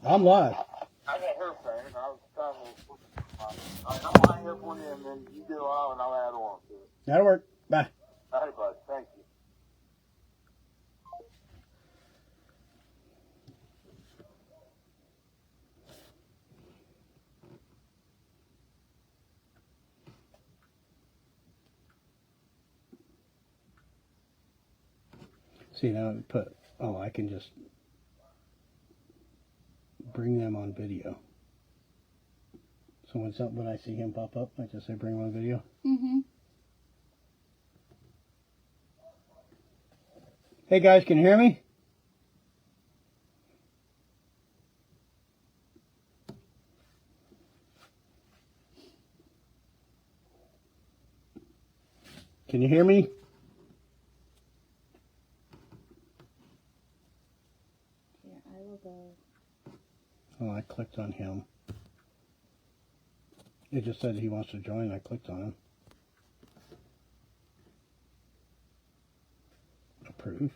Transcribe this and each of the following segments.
I'm live. I got her saying, I was trying to, I'm on here for you, and then you do out, and I'll add on to it. That'll work. Bye. All right, bud. Thank you. See, now I put, oh, I can just bring them on video. So when I see him pop up, I just say bring him on video. Mm-hmm. Hey guys, can you hear me? Can you hear me? Here, I will go. Oh, I clicked on him. It just said he wants to join. I clicked on him. Approve.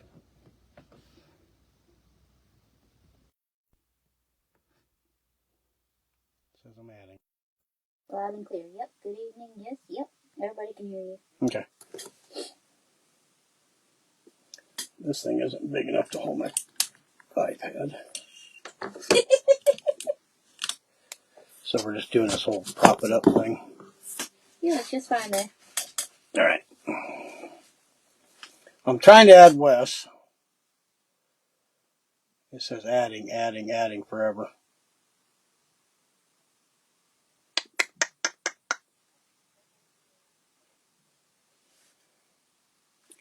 Says I'm adding. Loud and clear. Yep. Good evening. Yes. Yep. Everybody can hear you. Okay. This thing isn't big enough to hold my iPad. So we're just doing this whole prop it up thing. Yeah, it's just fine there. All right. I'm trying to add Wes. It says adding, adding, adding forever.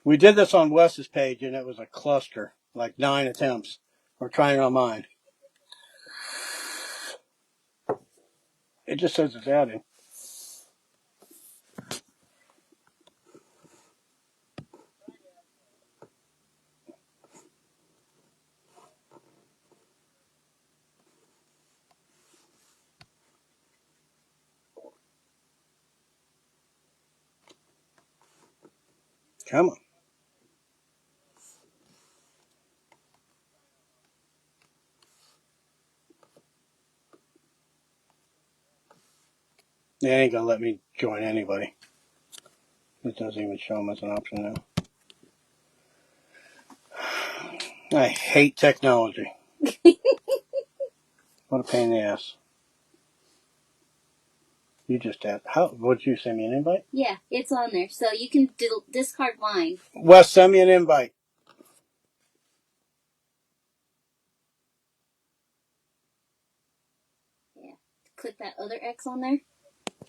We did this on Wes's page and it was a cluster, like 9 attempts. We're trying it on mine. It just says it's adding. Come on. They ain't gonna let me join anybody. It doesn't even show them as an option now. I hate technology. What a pain in the ass. You just asked. How? Would you send me an invite? Yeah, it's on there. So you can discard mine. Wes, send me an invite. Yeah. Click that other X on there.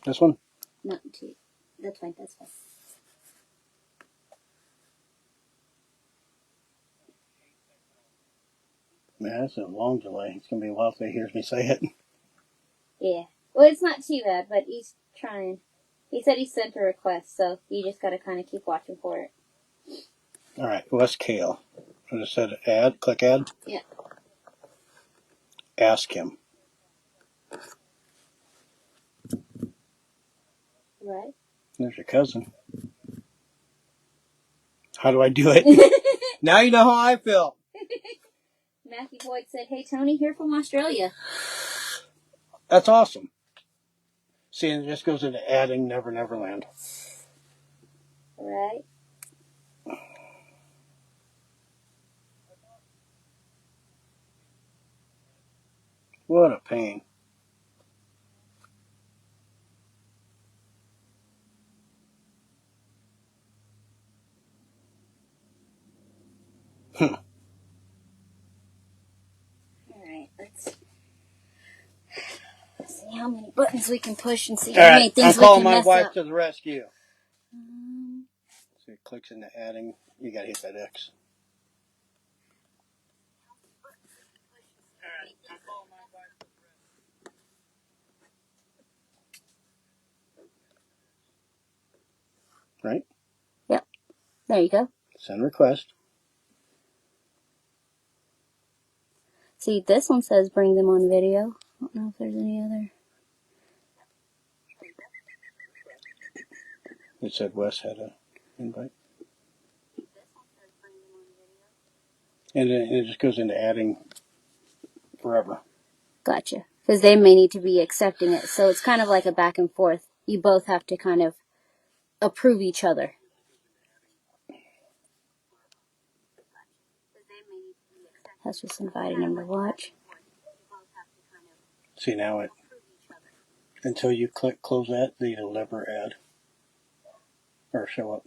This one? No, that's fine. That's fine. Man, that's a long delay. It's gonna be a while till he hears me say it. Yeah. Well, it's not too bad, but he's trying. He said he sent a request, so you just gotta kind of keep watching for it. All right, Wes Kale. I just said add. Click add. Yeah. Ask him. Right. There's your cousin. How do I do it? Now you know how I feel. Matthew Boyd said, "Hey Tony, here from Australia." That's awesome. See, and it just goes into adding Never Neverland. Right. What a pain. All right. Let's see how many buttons we can push and see how many things I'm calling we can my mess wife up. to the rescue. So it clicks into adding. You gotta hit that X. Right? Yep. There you go. Send request. See, this one says bring them on video. I don't know if there's any other. It said Wes had an invite. And then it just goes into adding forever. Gotcha. Because they may need to be accepting it. So it's kind of like a back and forth. You both have to kind of approve each other. That's just inviting him to watch. See, now it, until you click close that, it'll never add or show up.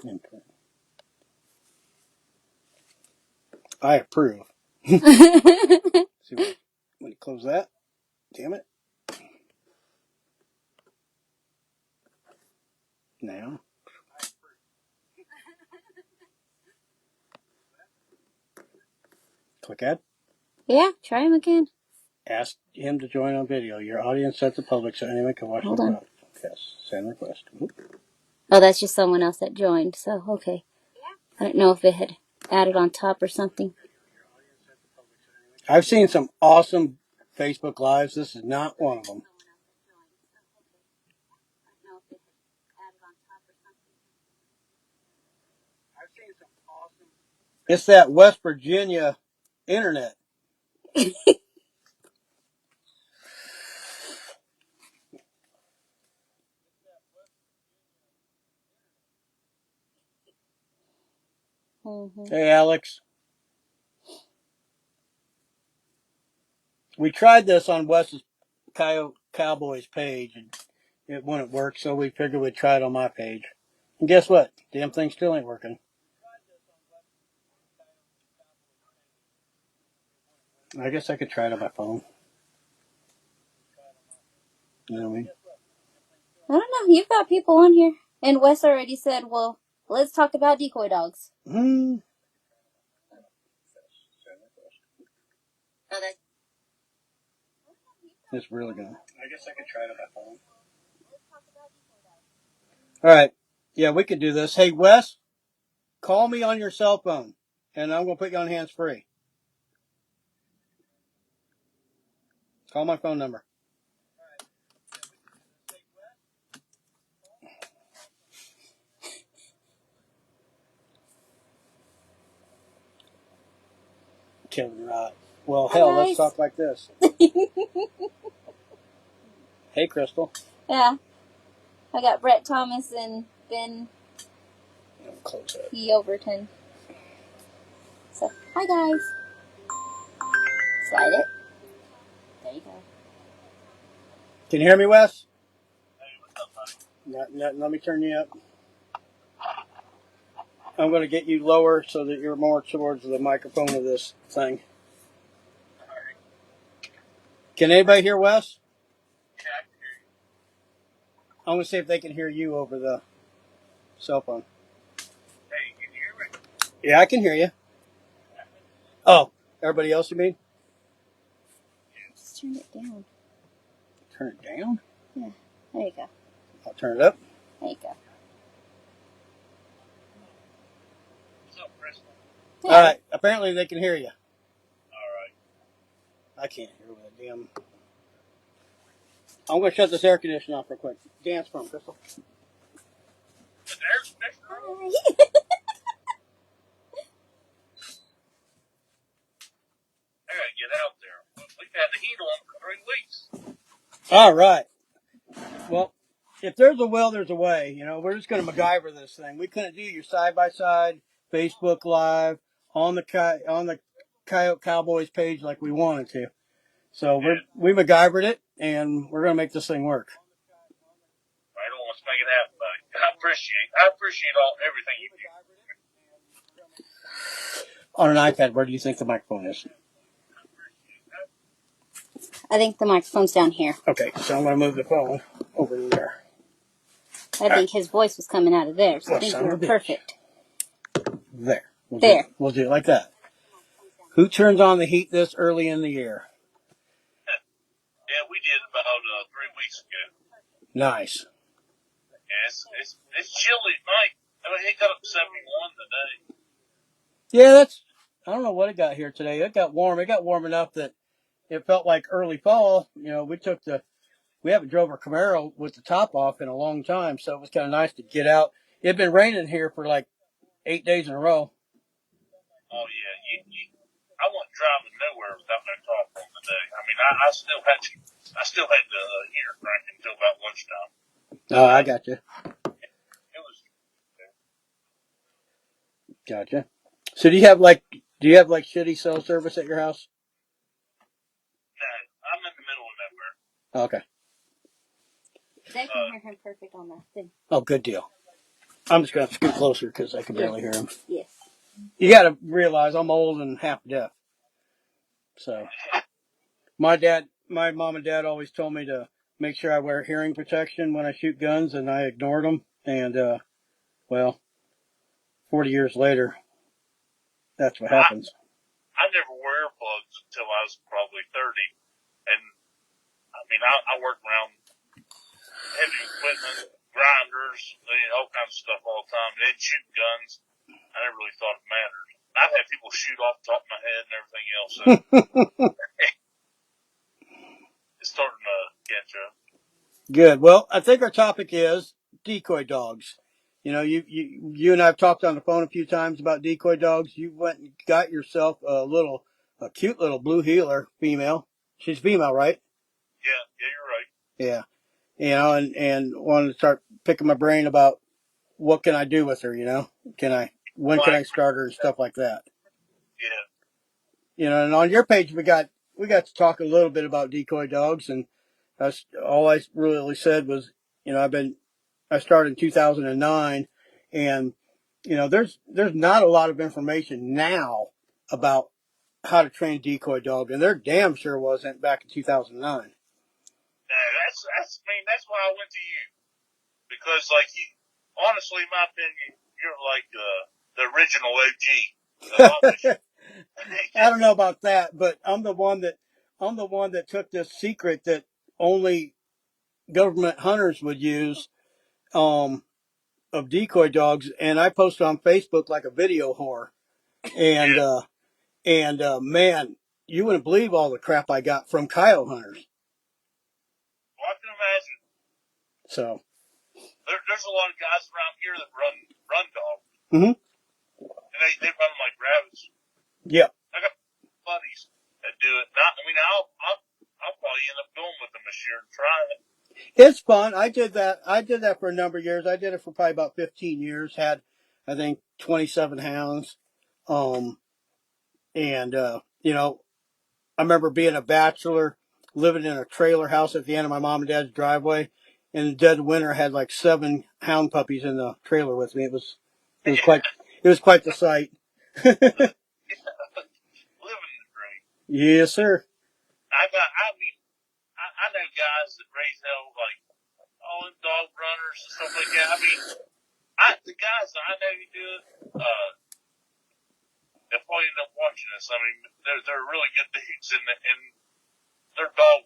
Input. I approve. See when you close that, damn it. Now. Click add. Yeah, try him again. Ask him to join on video. Your audience set to public so anyone can watch the podcast. Yes. Send request. Oop. Oh, that's just someone else that joined. So, okay. I don't know if it had added on top or something. I've seen some awesome Facebook Lives. This is not one of them. It's that West Virginia internet. Mm-hmm. Hey, Alex. We tried this on Wes's Coyote Cowboys page, and it wouldn't work, so we figured we'd try it on my page. And guess what? Damn thing still ain't working. I guess I could try it on my phone. You know what I mean? I don't know. You've got people on here. And Wes already said, well, let's talk about Decoy Dogs. Hmm. It's really good. I guess I could try it on my phone. All right. Yeah, we could do this. Hey, Wes, call me on your cell phone, and I'm going to put you on hands free. Call my phone number. Kevin Rod. Well, hell, let's talk like this. Hey, Crystal. Yeah. I got Brett Thomas and Ben Close it. P. Overton. So, hi guys. Slide it. There you go. Can you hear me, Wes? Let me turn you up. I'm going to get you lower so that you're more towards the microphone of this thing. Can anybody hear Wes? I'm going to see if they can hear you over the cell phone. Hey, can you hear me? Yeah, I can hear you. Oh, everybody else, you mean? Just turn it down. Turn it down? Yeah, there you go. I'll turn it up. There you go. What's up, Crystal? Yeah. All right. Apparently they can hear you. All right. I can't hear with that damn. I'm going to shut this air conditioner off real quick. Dance for him, Crystal. The air conditioner on? I gotta get out there. We've had the heat on for 3 weeks. All right. Well, if there's a will, there's a way. You know, we're just going to MacGyver this thing. We couldn't do your side-by-side Facebook Live on the Coyote Cowboys page like we wanted to. So we MacGyvered it, and we're going to make this thing work. Right on, let's make it happen, buddy. I appreciate everything you do. On an iPad, where do you think the microphone is? I think the microphone's down here. Okay, so I'm going to move the phone over there. I think his voice was coming out of there, so I think you were perfect. There. We'll do it like that. Who turns on the heat this early in the year? Yeah, we did about 3 weeks ago. Nice. Yeah, it's chilly at night. I mean, it got up to 71 today. Yeah, I don't know what it got here today. It got warm. It got warm enough that it felt like early fall. You know, we haven't drove our Camaro with the top off in a long time, so it was kind of nice to get out. It'd been raining here for like 8 days in a row. Oh yeah, I wasn't driving nowhere without no top on the day. I mean, I still had the heater cranking until about lunchtime. Oh, I got you. It was. Gotcha. So do you have like shitty cell service at your house? No, I'm in the middle of nowhere. Okay. They can hear him perfect on that thing. Oh, good deal. I'm just gonna scoot closer because I can barely hear him. Yes. You got to realize I'm old and half deaf, so my mom and dad always told me to make sure I wear hearing protection when I shoot guns, and I ignored them. And well, 40 years later, that's what happens. I never wore earplugs until I was probably 30, and I mean, I worked around heavy equipment, grinders, all kinds of stuff all the time. They'd shoot guns. I never really thought it mattered. I've had people shoot off the top of my head and everything else, so it's starting to catch up. Good. Well, I think our topic is decoy dogs. You know, you and I have talked on the phone a few times about decoy dogs. You went and got yourself a cute little blue heeler female. She's female, right? Yeah, you're right. Yeah. You know, and wanted to start picking my brain about what can I do with her. You know, when can I start her and stuff like that. Yeah. You know, and on your page we got to talk a little bit about decoy dogs, and that's all I really said was, you know, I started in 2009, and you know, there's not a lot of information now about how to train decoy dog, and there damn sure wasn't back in 2009. No, that's why I went to you, because like honestly, in my opinion, you're like the original OG of all this shit. I don't know about that, but I'm the one that took this secret that only government hunters would use, of decoy dogs, and I posted on Facebook like a video whore, and Yeah. man, you wouldn't believe all the crap I got from coyote hunters. Well, I can imagine. So There's a lot of guys around here that run dogs, mm-hmm. and they run them like rabbits. Yeah. I got buddies that do it. Not, I mean, I'll probably end up going with them this year and trying it. It's fun. I did that for a number of years. I did it for probably about 15 years. Had, I think, 27 hounds. And you know, I remember being a bachelor, living in a trailer house at the end of my mom and dad's driveway. In the dead of winter, I had like 7 hound puppies in the trailer with me. It was quite the sight. Living the dream. Yes, sir. I know guys that raise hell like all them dog runners and stuff like that. I mean, the guys that I know who do it, they'll probably end up watching this. I mean, they're really good dudes, and their dog,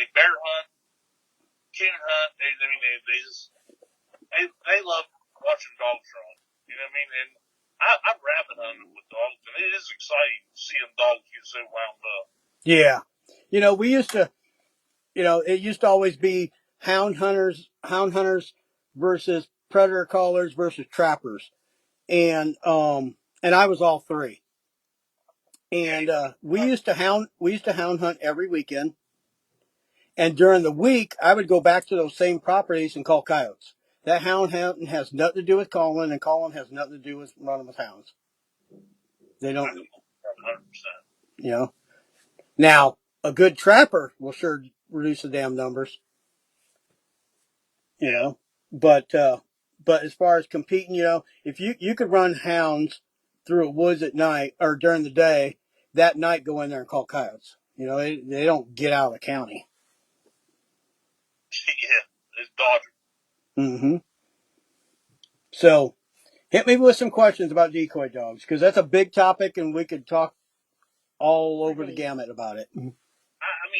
they bear hunt, coon hunt. They love watching dogs run. You know what I mean? And I'm rabbit hunting with dogs, and it is exciting to see them dogs get so wound up. Yeah. You know, it used to always be hound hunters versus predator callers versus trappers. And I was all three. And we used to hound hunt every weekend. And during the week, I would go back to those same properties and call coyotes. That hound hunting has nothing to do with calling, and calling has nothing to do with running with hounds. They don't, 100%. you know. Now, a good trapper will sure reduce the damn numbers, you Yeah. know. But as far as competing, you know, if you could run hounds through a woods at night or during the day, that night go in there and call coyotes. You know, they don't get out of the county. Yeah, it's Dodger. Mm-hmm. So hit me with some questions about decoy dogs, because that's a big topic and we could talk all over the gamut about it. I mean,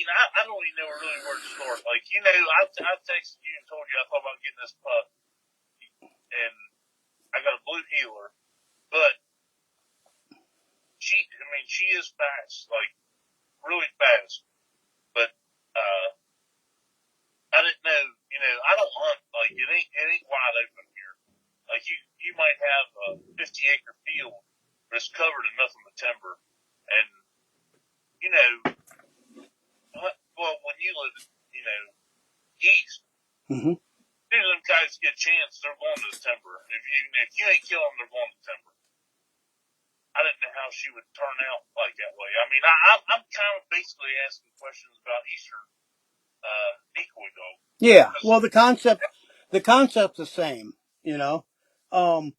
I don't even know really where to start. Like, you know, I texted you and told you I thought about getting this pup, and I got a blue heeler, but she is fast. Like, really fast. But I didn't know. You know, I don't hunt like it ain't wide open here. Like you might have a 50-acre field that's covered in nothing but timber, and you know, well when you live, you know, east. Mm-hmm. As soon as them guys get a chance, they're going to the timber. If you ain't killing them, they're going to the timber. I didn't know how she would turn out like that way. I mean, I'm kind of basically asking questions about Eastern decoy dog. Yeah. Well, the concept's the same. You know, um,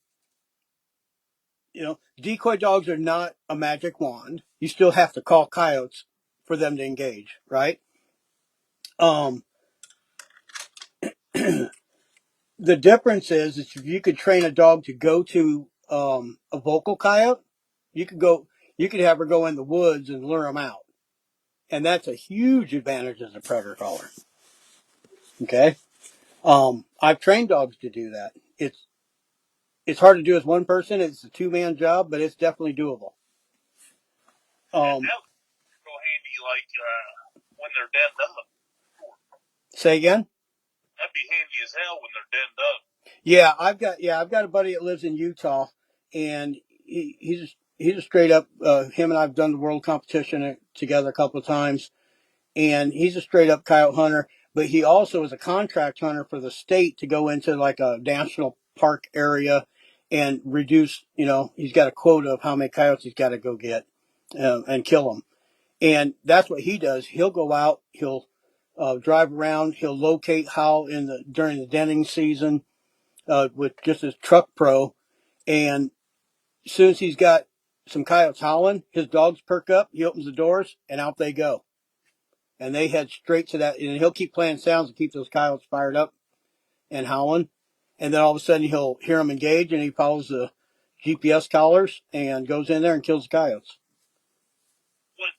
decoy dogs are not a magic wand. You still have to call coyotes for them to engage, right? Um, the difference is if you could train a dog to go to a vocal coyote, you could have her go in the woods and lure them out, and that's a huge advantage as a predator caller. Okay, I've trained dogs to do that. It's hard to do as one person. It's a 2-man job, but it's definitely doable. That would go handy, like when they're denned up. Say again? That'd be handy as hell when they're denned up. Yeah, I've got a buddy that lives in Utah, and he's a straight up. Him and I've done the world competition together a couple of times, and he's a straight up coyote hunter. But he also is a contract hunter for the state to go into like a national park area and reduce. He's got a quota of how many coyotes he's got to go get and kill them. And that's what he does. He'll go out. He'll drive around. He'll locate how during the denning season with just his truck pro. And as soon as he's got some coyotes howling, his dogs perk up. He opens the doors and out they go. And they head straight to that. And he'll keep playing sounds to keep those coyotes fired up and howling. And then all of a sudden he'll hear them engage and he follows the GPS collars and goes in there and kills the coyotes.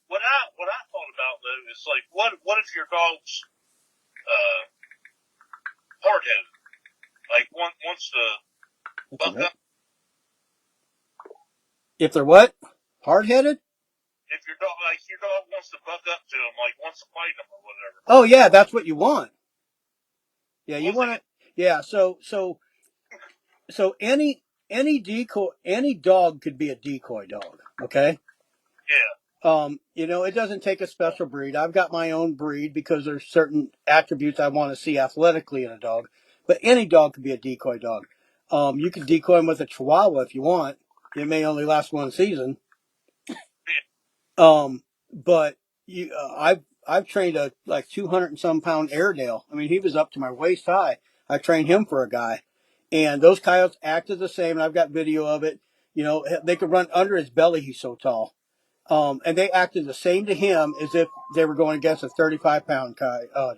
What I thought about though is like, what if your dog's hard headed? Like wants to buck up. If they're what? Hard headed? If your dog wants to buck up to him, like wants to fight him or whatever. Oh yeah, that's what you want. Yeah, you want to. Yeah, so any decoy, any dog could be a decoy dog. Okay. Yeah. It doesn't take a special breed. I've got my own breed because there's certain attributes I want to see athletically in a dog. But any dog could be a decoy dog. You can decoy him with a Chihuahua if you want. It may only last one season. But I've trained a like 200 and some pound Airedale. I mean, he was up to my waist high. I trained him for a guy, and those coyotes acted the same. And I've got video of it. They could run under his belly. He's so tall. And they acted the same to him as if they were going against a 35-pound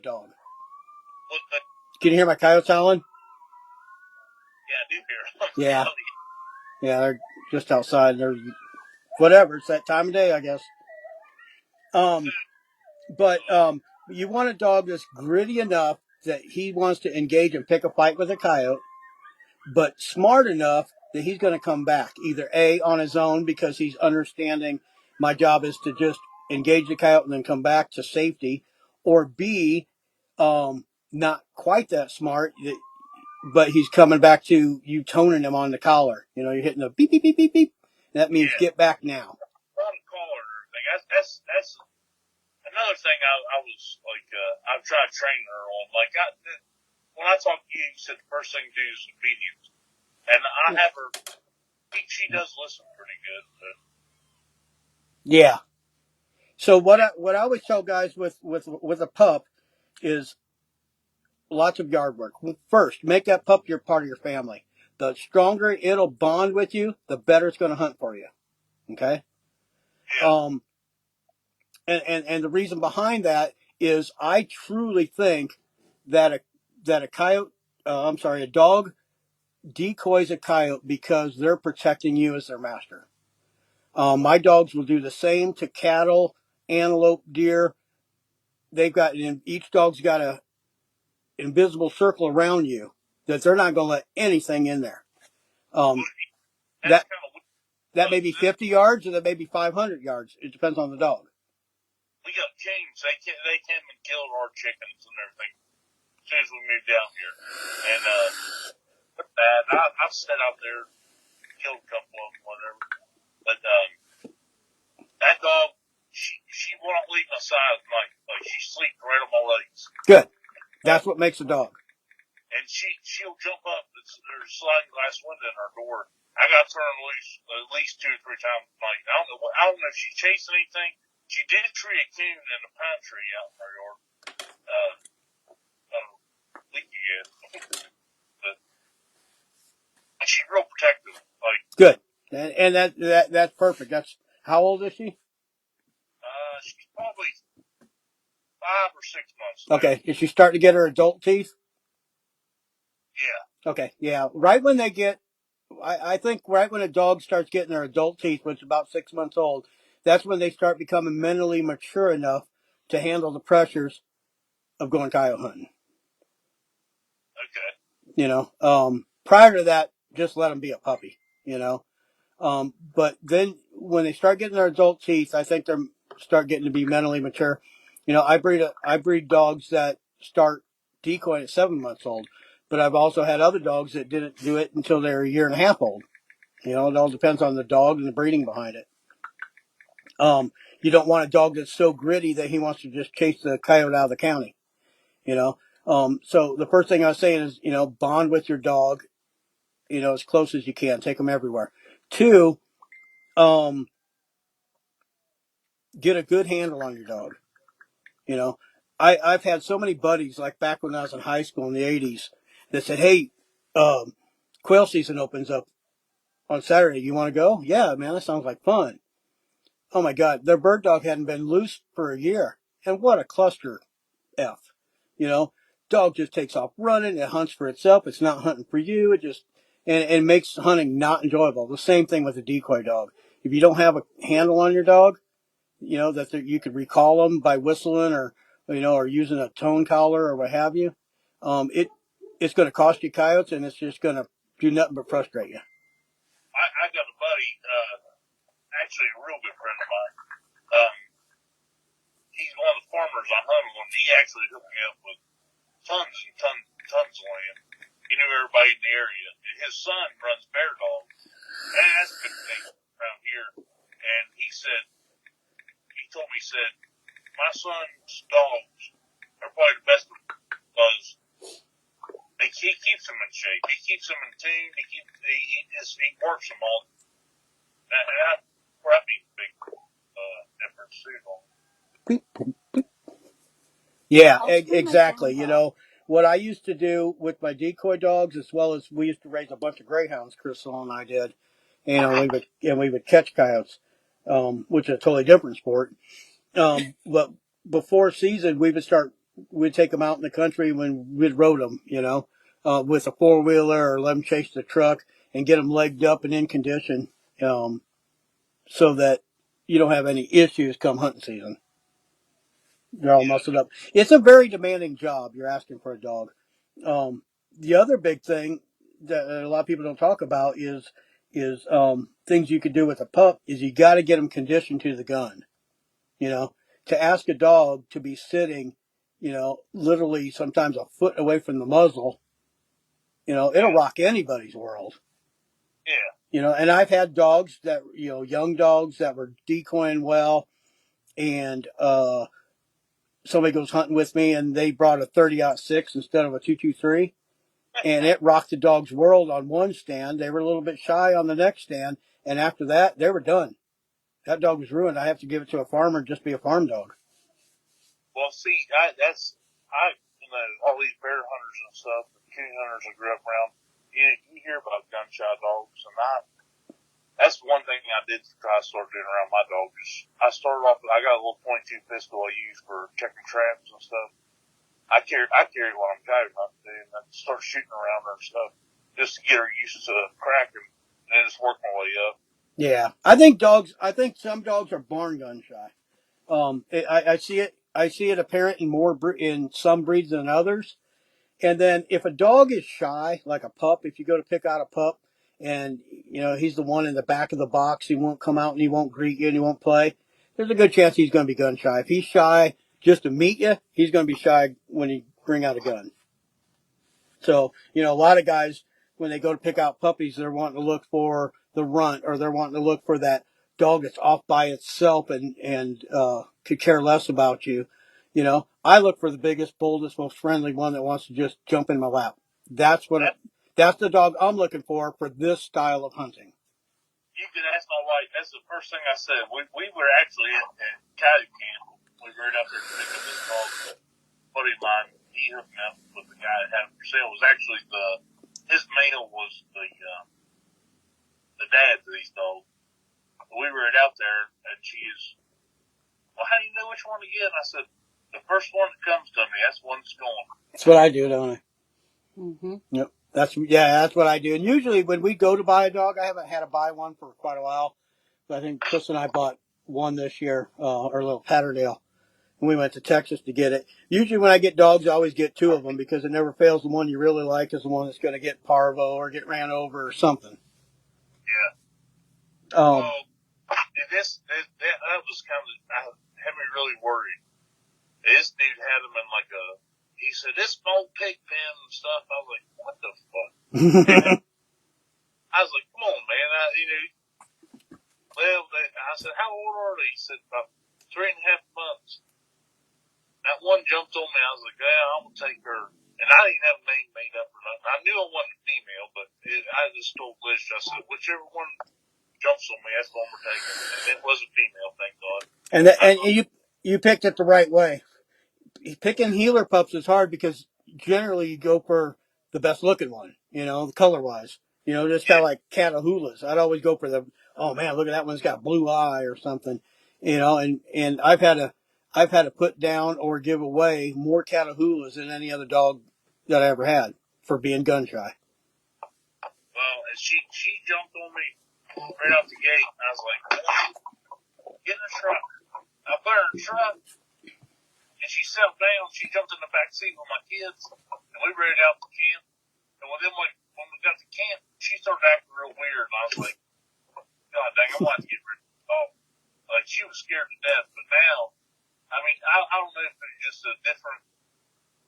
dog. Can you hear my coyotes howling? Yeah, I do hear. Yeah. Yeah, they're just outside. They're whatever. It's that time of day, I guess. But you want a dog that's gritty enough that he wants to engage and pick a fight with a coyote, but smart enough that he's going to come back, either A, on his own because he's understanding my job is to just engage the coyote and then come back to safety, or B, not quite that smart, but he's coming back to you toning him on the collar. You're hitting the beep, beep, beep, beep, beep. That means get back now. On the collar and everything. That's another thing I was like, I've tried training her on. Like, when I talk to you, you said the first thing to do is obedience. And I have her, she does listen pretty good. But. Yeah. So what I always tell guys with a pup is lots of yard work. First, make that pup your part of your family. The stronger it'll bond with you, the better it's going to hunt for you. Okay. Yeah. And the reason behind that is I truly think that a dog decoys a coyote because they're protecting you as their master. My dogs will do the same to cattle, antelope, deer. Each dog's got a invisible circle around you that they're not going to let anything in there. That may be 50 yards or that may be 500 yards. It depends on the dog. we got kings. They came and killed our chickens and everything as soon as we moved down here. And bad. I've sat out there, killed a couple of them, whatever. But that dog, she won't leave my side at night. Like she sleeps right on my legs. Good. That's what makes a dog. And she'll jump up. There's a sliding glass window in our door. I got to turn loose at least 2 or 3 times a night. I don't know if she's chasing anything. She did tree a coon in a pine tree out in our yard. Leaky yet. But she's real protective. Like Good. And that's perfect. That's how old is she? she's probably 5 or 6 months. Okay. Is she starting to get her adult teeth? Yeah. Okay. Yeah. Right when they get, I think right when a dog starts getting their adult teeth, which is about 6 months old, that's when they start becoming mentally mature enough to handle the pressures of going coyote hunting. Okay. Prior to that, just let them be a puppy, But then when they start getting their adult teeth, I think they start getting to be mentally mature. I breed dogs that start decoying at 7 months old, but I've also had other dogs that didn't do it until they're a year and a half old. It all depends on the dog and the breeding behind it. You don't want a dog that's so gritty that he wants to just chase the coyote out of the county. So the first thing I was saying is, bond with your dog, as close as you can. Take them everywhere. 2, get a good handle on your dog. I've had so many buddies, like back when I was in high school in the 80s, that said, hey, quail season opens up on Saturday. You want to go? Yeah, man, that sounds like fun. Oh my God, their bird dog hadn't been loose for a year. And what a cluster F. Dog just takes off running. It hunts for itself. It's not hunting for you. It makes hunting not enjoyable. The same thing with a decoy dog. If you don't have a handle on your dog, that you could recall them by whistling or using a tone collar or what have you. It's going to cost you coyotes, and it's just going to do nothing but frustrate you. I got a buddy, actually a real good friend of mine. Um, he's one of the farmers I hunted with. He actually hooked me up with tons and tons of land. He knew everybody in the area. And his son runs bear dogs. And that's a big thing around here. And he told me, my son's dogs are probably the best because he keeps them in shape. He keeps them in tune. He works them all. And that means a big difference too. Yeah, exactly. What I used to do with my decoy dogs, as well as we used to raise a bunch of greyhounds, Crystal and I did, we would catch coyotes, which is a totally different sport. But before season, we'd take them out in the country when we'd road them, with a 4-wheeler or let them chase the truck and get them legged up and in condition, so that you don't have any issues come hunting season. They're all muscled up. It's a very demanding job. You're asking for a dog. The other big thing that a lot of people don't talk about is things you could do with a pup is you got to get them conditioned to the gun. To ask a dog to be sitting, literally sometimes a foot away from the muzzle, it'll rock anybody's world. Yeah. And I've had dogs that, young dogs that were decoying well, and somebody goes hunting with me and they brought a 30-06 instead of a 223, and it rocked the dog's world on one stand. They were a little bit shy on the next stand, and after that, they were done. That dog was ruined. I have to give it to a farmer and just be a farm dog. Well, see, all these bear hunters and stuff, the coon hunters I grew up around, you hear about gunshot dogs, and that's one thing I did try to start doing around my dogs. I started off, I got a little .22 pistol I use for checking traps and stuff. I carried one of them coyote hunting, and I started shooting around her and stuff, just to get her used to cracking, and then just work my way up. Yeah, I think some dogs are born gun shy. I see it apparent in some breeds than others. And then if a dog is shy, like a pup, if you go to pick out a pup and, he's the one in the back of the box, he won't come out and he won't greet you and he won't play. there's a good chance he's going to be gun shy. If he's shy just to meet you, he's going to be shy when you bring out a gun. So, a lot of guys, when they go to pick out puppies, they're wanting to look for the runt, or they're wanting to look for that dog that's off by itself and could care less about you. I look for the biggest, boldest, most friendly one that wants to just jump in my lap. That's the dog I'm looking for this style of hunting. You can ask my wife. That's the first thing I said. We were actually at coyote camp. We were out there to pick up this dog. Buddy of mine, he hooked me up with the guy that had it for sale. It was actually his male was the dad to these dogs. We were out there, and she's, well, how do you know which one to get? And I said, the first one that comes to me, that's the one that's going. That's what I do, don't I? Mm-hmm. Yep. That's what I do. And usually when we go to buy a dog, I haven't had to buy one for quite a while. I think Chris and I bought one this year, our little Patterdale. And we went to Texas to get it. Usually when I get dogs, I always get two of them because it never fails. The one you really like is the one that's going to get parvo or get ran over or something. Yeah. That was kind of, had me really worried. This dude had him in he said, this small pig pen and stuff. I was like, what the fuck? I was like, come on, man. I said, how old are they? He said, about 3.5 months. That one jumped on me. I was like, yeah, I'm going to take her. And I didn't have a name made up or nothing. I knew I wasn't a female, but I just told Liz, I said, whichever one jumps on me, that's the one we're taking. And it was a female, thank God. And you picked it the right way. Picking healer pups is hard because generally you go for the best looking one, color wise. Just kind of like Catahoulas. I'd always go for oh man, look at that one's got blue eye or something, and I've had to put down or give away more Catahoulas than any other dog that I ever had for being gun shy. Well, and she jumped on me right out the gate. I was like, get in the truck. I put her in the truck. And she settled down. She jumped in the back seat with my kids, and we rode out to camp. And when we got to camp, she started acting real weird, and I was like, God dang, I want to get rid of the dog. Like, she was scared to death. But now, I don't know if it's just a different,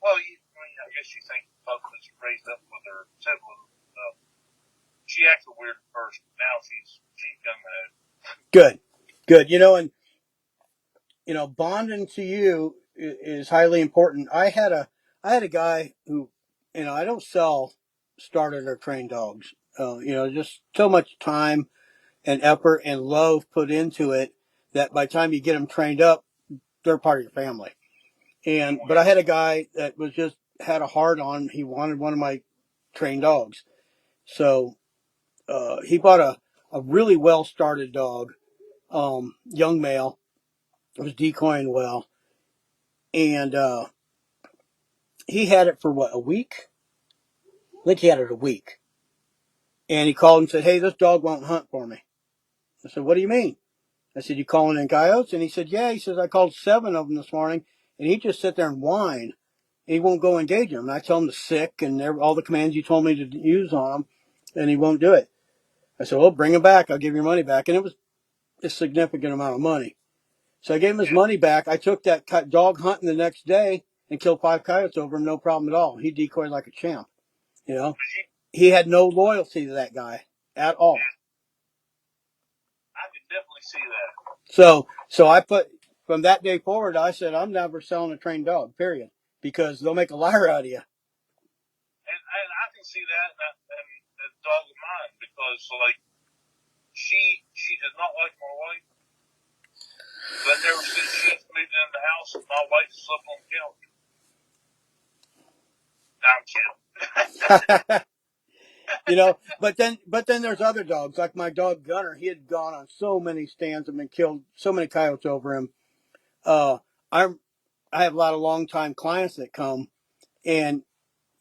I guess you think the pup was raised up with her sibling. She acted weird at first, but now she's done that. Good. And bonding to you is highly important. I had a guy who, I don't sell started or trained dogs. Just so much time and effort and love put into it that by the time you get them trained up, they're part of your family. But I had a guy that was just had a heart on. He wanted one of my trained dogs. So, he bought a really well started dog, young male. It was decoying well. And, he had it for a week? I think he had it a week. And he called and said, hey, this dog won't hunt for me. I said, what do you mean? I said, you calling in coyotes? And he said, yeah. He says, I called 7 of them this morning, and he just sit there and whine. And he won't go engage them. And I tell him to sick and all the commands you told me to use on him, and he won't do it. I said, well, bring him back. I'll give your money back. And it was a significant amount of money. So I gave him his money back. I took that dog hunting the next day and killed 5 coyotes over him, no problem at all. He decoyed like a champ. He had no loyalty to that guy at all. I can definitely see that. So I put, from that day forward, I said, I'm never selling a trained dog, period. Because they'll make a liar out of you. And I can see that, and the dog of mine, because, she does not like my wife. But ever since she's moved in the house, my wife slept on the couch. No, I'm kidding. But then there's other dogs, like my dog Gunner. He had gone on so many stands and been killed so many coyotes over him. I have a lot of longtime clients that come, and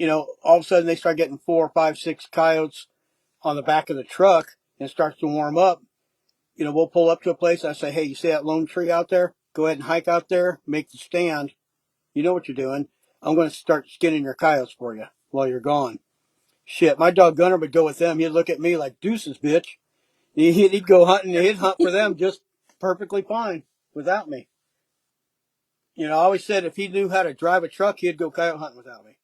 all of a sudden they start getting 4, 5, 6 coyotes on the back of the truck, and it starts to warm up. We'll pull up to a place. I say, hey, you see that lone tree out there? Go ahead and hike out there, make the stand. You know what you're doing. I'm going to start skinning your coyotes for you while you're gone. Shit, my dog Gunner would go with them. He'd look at me like, deuces, bitch. He'd go hunting. He'd hunt for them just perfectly fine. without me. You know, I always said if he knew how to drive a truck, he'd go coyote hunting without me.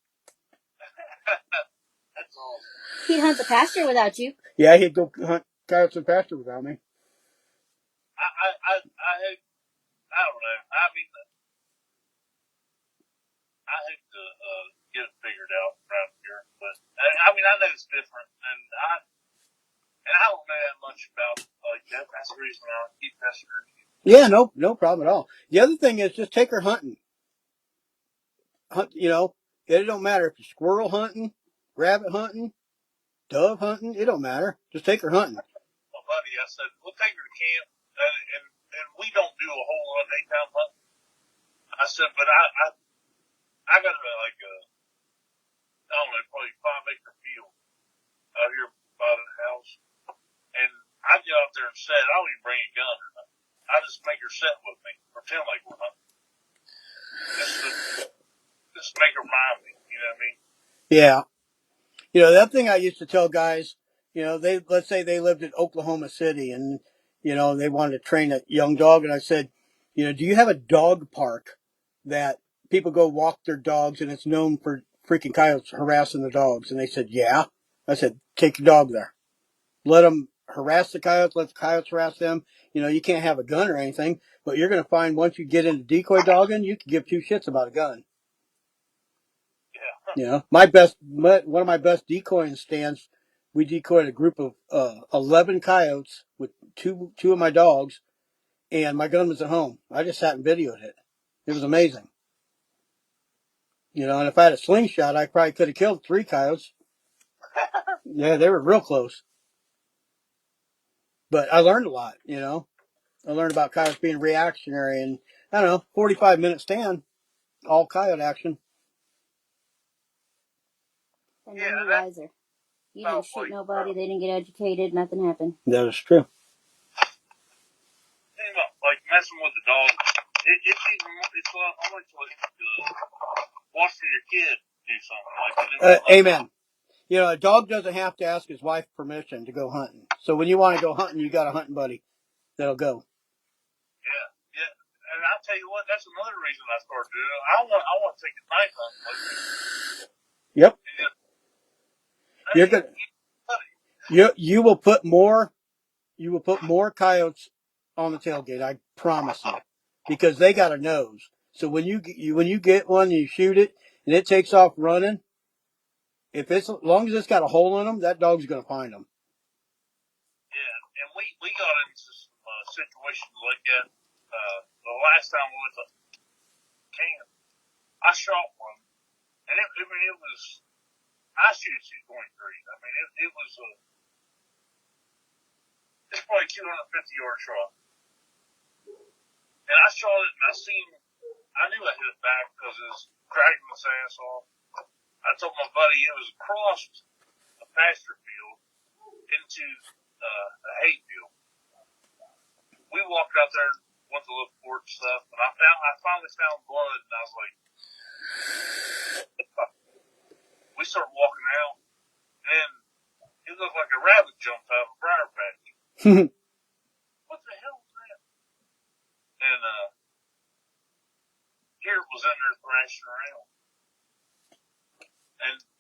That's awesome. He'd hunt the pasture without you. Yeah, he'd go hunt coyotes in pasture without me. I don't know. I mean, I hope to get it figured out around here, but I mean, I know it's different, and I don't know that much about like that. That's the reason I keep pestering you. Yeah, no problem at all. The other thing is just take her hunting. Hunt, you know, it don't matter if you're squirrel hunting, rabbit hunting, dove hunting. It don't matter. Just take her hunting. My buddy, I said, we'll take her to camp, and we don't do a whole lot of daytime hunting. I said, but I got like a, I don't know, probably 5 acre field out here by the house, and I get out there and set. I don't even bring a gun or nothing. I just make her set with me, pretend like we're hunting, just make her mind me. You know what I mean? Yeah. You know, that thing I used to tell guys, you know, let's say they lived in Oklahoma City and, you know, they wanted to train a young dog. And I said, you know, do you have a dog park that people go walk their dogs and it's known for freaking coyotes harassing the dogs? And they said, yeah. I said, take your dog there. Let them harass the coyotes, let the coyotes harass them. You know, you can't have a gun or anything, but you're going to find once you get into decoy dogging, you can give two shits about a gun. Yeah. You know, one of my best decoying stands, we decoyed a group of 11 coyotes with two of my dogs, and my gun was at home. I just sat and videoed it. It was amazing. You know, and if I had a slingshot, I probably could have killed 3 coyotes. Yeah, they were real close. But I learned a lot, you know. I learned about coyotes being reactionary, and I don't know, 45-minute stand, all coyote action. And Yeah, then you're that wiser. You didn't sounds shoot like nobody. They didn't get educated. Nothing happened. That is true. you know, like messing with the dog. It's even it's almost like watching your kid do something like Amen. You know, a dog doesn't have to ask his wife permission to go hunting. So when you want to go hunting, you got a hunting buddy that'll go. Yeah, yeah. And I'll tell you what, that's another reason I started doing it. I want to take a night hunt with me. Yep. And just, You're hey, gonna you will put more coyotes on the tailgate. I promise you, because they got a nose. So when you get one and you shoot it and it takes off running, if it's as long as it's got a hole in them, that dog's gonna find them. yeah, and we got into some situations like that. The last time we went to camp, I shot one, and it was I shoot a 2.3. I mean, it was it's probably 250-yard shot, and I shot it, and I knew I hit it back because it was cracking its ass off. I told my buddy it was across a pasture field into a hay field. We walked out there, went to look for it and stuff, and I finally found blood, and I was like, we started walking out, and it looked like a rabbit jumped out of a briar patch. What the hell was that? And here it was in there thrashing around.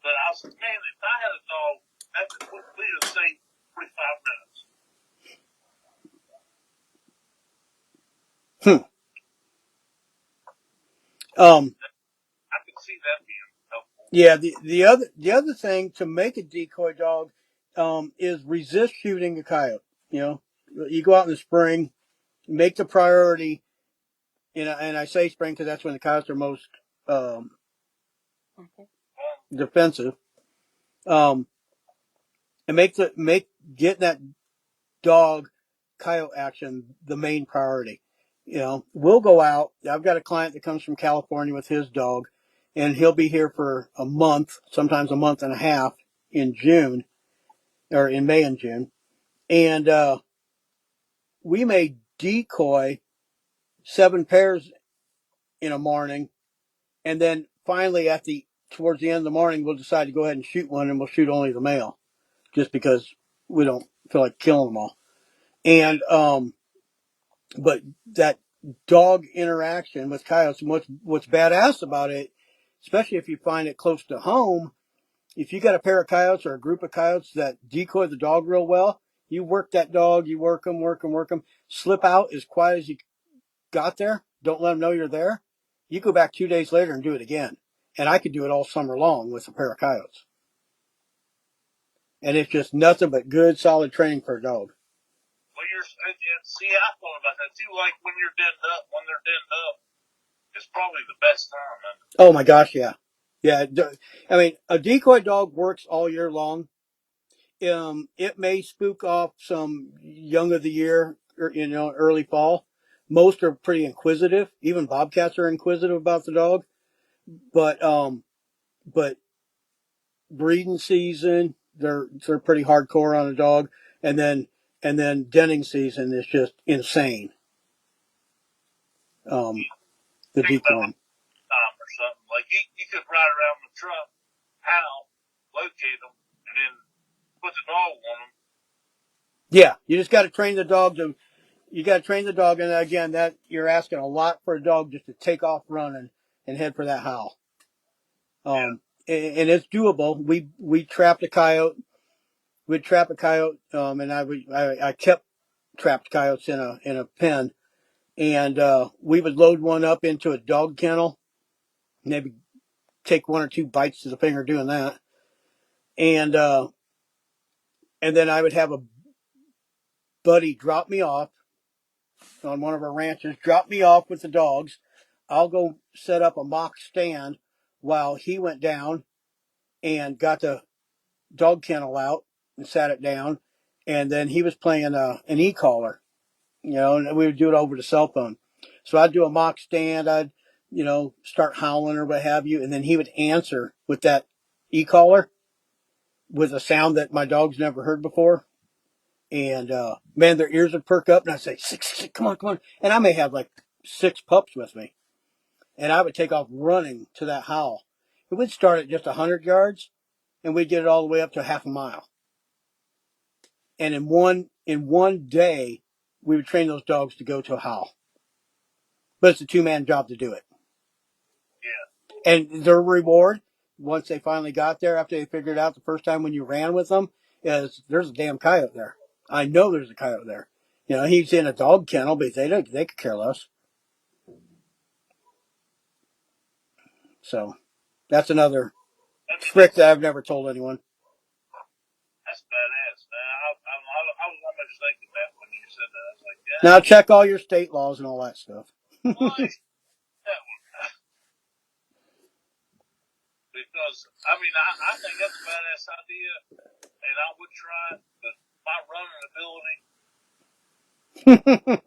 But I was like, man, if I had a dog, we'd have saved 45 minutes. I could see that being helpful. Yeah. The other thing to make a decoy dog is resist shooting a coyote. You know, you go out in the spring, make the priority. You know, and I say spring because that's when the coyotes are most defensive. And make getting that dog coyote action the main priority. You know, we'll go out. I've got a client that comes from California with his dog, and he'll be here for a month, sometimes a month and a half in June, or in May and June. And we may decoy 7 pairs in a morning, and then finally towards the end of the morning, we'll decide to go ahead and shoot one, and we'll shoot only the male, just because we don't feel like killing them all. And but that dog interaction with coyotes. And what's badass about it, especially if you find it close to home, if you got a pair of coyotes or a group of coyotes that decoy the dog real well, you work that dog, you work them, slip out as quiet as you got there. Don't let them know you're there. You go back 2 days later and do it again. And I could do it all summer long with a pair of coyotes. And it's just nothing but good, solid training for a dog. Well, see, I thought about that too. Like when they're denned up, it's probably the best time. Man. Oh my gosh, yeah. Yeah. I mean, a decoy dog works all year long. It may spook off some young of the year, or, early fall. Most are pretty inquisitive. Even bobcats are inquisitive about the dog. But but breeding season, they're pretty hardcore on a dog, and then denning season is just insane. The Think about decoying. time or something. Like you could ride around the truck, howl, locate them, and then put the dog on them. Yeah, you just got to train the dog to. You got to train the dog, and again, that you're asking a lot for a dog just to take off running and head for that howl. And it's doable. We trapped a coyote. We'd trap a coyote, and I kept trapped coyotes in a pen, and we would load one up into a dog kennel, maybe take one or two bites to the finger doing that, and then I would have a buddy drop me off on one of our ranches, drop me off with the dogs. I'll go set up a mock stand while he went down and got the dog kennel out and sat it down, and then he was playing an e-collar, and we would do it over the cell phone. So I'd do a mock stand, I'd start howling or what have you, and then he would answer with that e-collar with a sound that my dogs never heard before. And man, their ears would perk up, and I'd say, "Six, come on," and I may have like 6 pups with me, and I would take off running to that howl. It would start at just 100 yards, and we'd get it all the way up to half a mile. And in one day, we would train those dogs to go to a howl. But it's a 2-man job to do it. Yeah. And their reward, once they finally got there, after they figured out the first time when you ran with them, is there's a damn coyote there. I know there's a coyote there. He's in a dog kennel, but they could care less. So that's another trick that I've never told anyone. That's badass. I was almost thinking that when you said that. I was like, yeah. Now check all your state laws and all that stuff. Well, that one. Because, I mean, I think that's a badass idea, and I would try it, but my running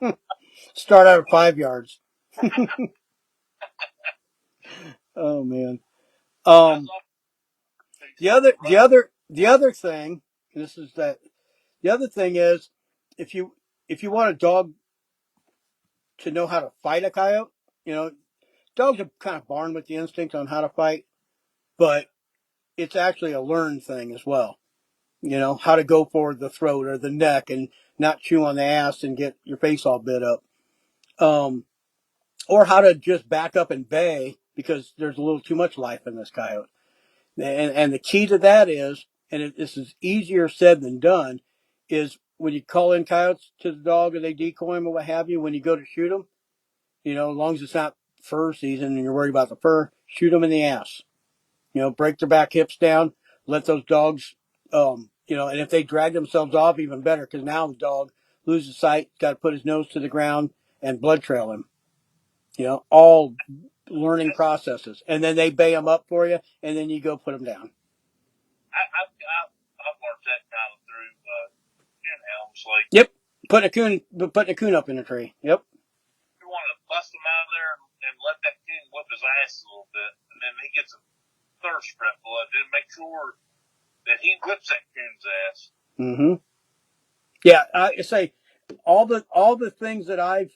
ability. Start out at 5 yards. Oh man. The other thing, this is that the other thing is, if you want a dog to know how to fight a coyote, dogs are kind of born with the instinct on how to fight, but it's actually a learned thing as well. How to go for the throat or the neck and not chew on the ass and get your face all bit up. Or how to just back up and bay because there's a little too much life in this coyote. And the key to that is, and this is easier said than done, is when you call in coyotes to the dog or they decoy them or what have you, when you go to shoot them, as long as it's not fur season and you're worried about the fur, shoot them in the ass. Break their back hips down, let those dogs, and if they drag themselves off, even better, because now the dog loses sight, got to put his nose to the ground and blood trail him. All learning processes. And then they bay them up for you, and then you go put them down. I've learned that kind of through coon hounds. Like, yep, putting a coon up in a tree. Yep. You want to bust him out of there and let that coon whip his ass a little bit, and then he gets a thirst for that blood. Then make sure that he whips that coon's ass. Mm-hmm. Yeah, I say all the things that I've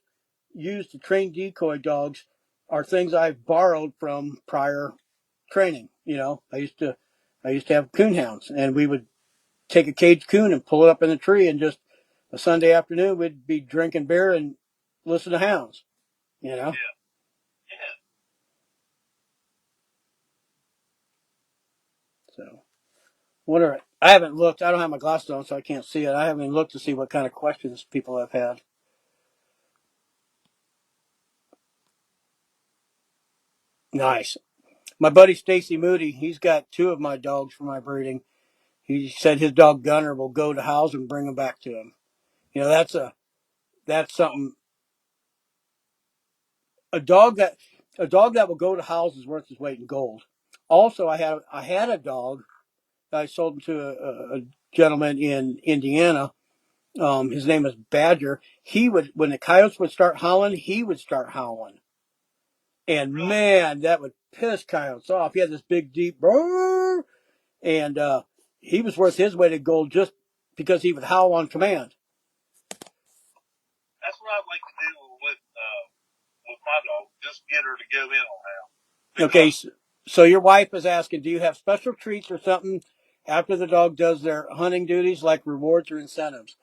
used to train decoy dogs are things I've borrowed from prior training. I used to have coon hounds, and we would take a caged coon and pull it up in the tree, and just a Sunday afternoon we'd be drinking beer and listen to hounds. You know. Yeah. Yeah. So I haven't looked. I don't have my glasses on, so I can't see it. I haven't even looked to see what kind of questions people have had. Nice. My buddy Stacy Moody, he's got 2 of my dogs for my breeding. He said his dog Gunner will go to house and bring them back to him. You know, that's something. A dog that will go to house is worth his weight in gold. Also, I had a dog. I sold him to a gentleman in Indiana. His name is Badger. He would, when the coyotes would start howling, he would start howling. And man, that would piss coyotes off. He had this big, deep brrr, and he was worth his weight in gold just because he would howl on command. That's what I'd like to do with my dog. Just get her to go in on how. Okay, so your wife is asking, do you have special treats or something after the dog does their hunting duties, like rewards or incentives?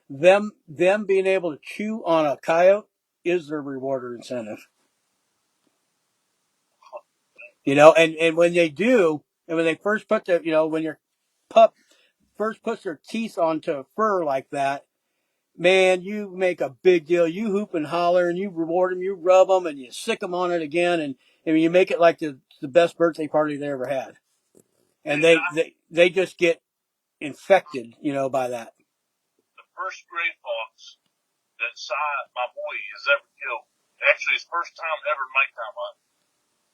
Them being able to chew on a coyote is their reward or incentive. You know, and when they do, and when they first put the, you know, when your pup first puts their teeth onto a fur like that, man, you make a big deal. You hoop and holler, and you reward them, you rub them, and you sick them on it again, and you make it like the best birthday party they ever had. And they just get infected, you know, by that. The first gray fox that my boy has ever killed, actually his first time ever nighttime hunt,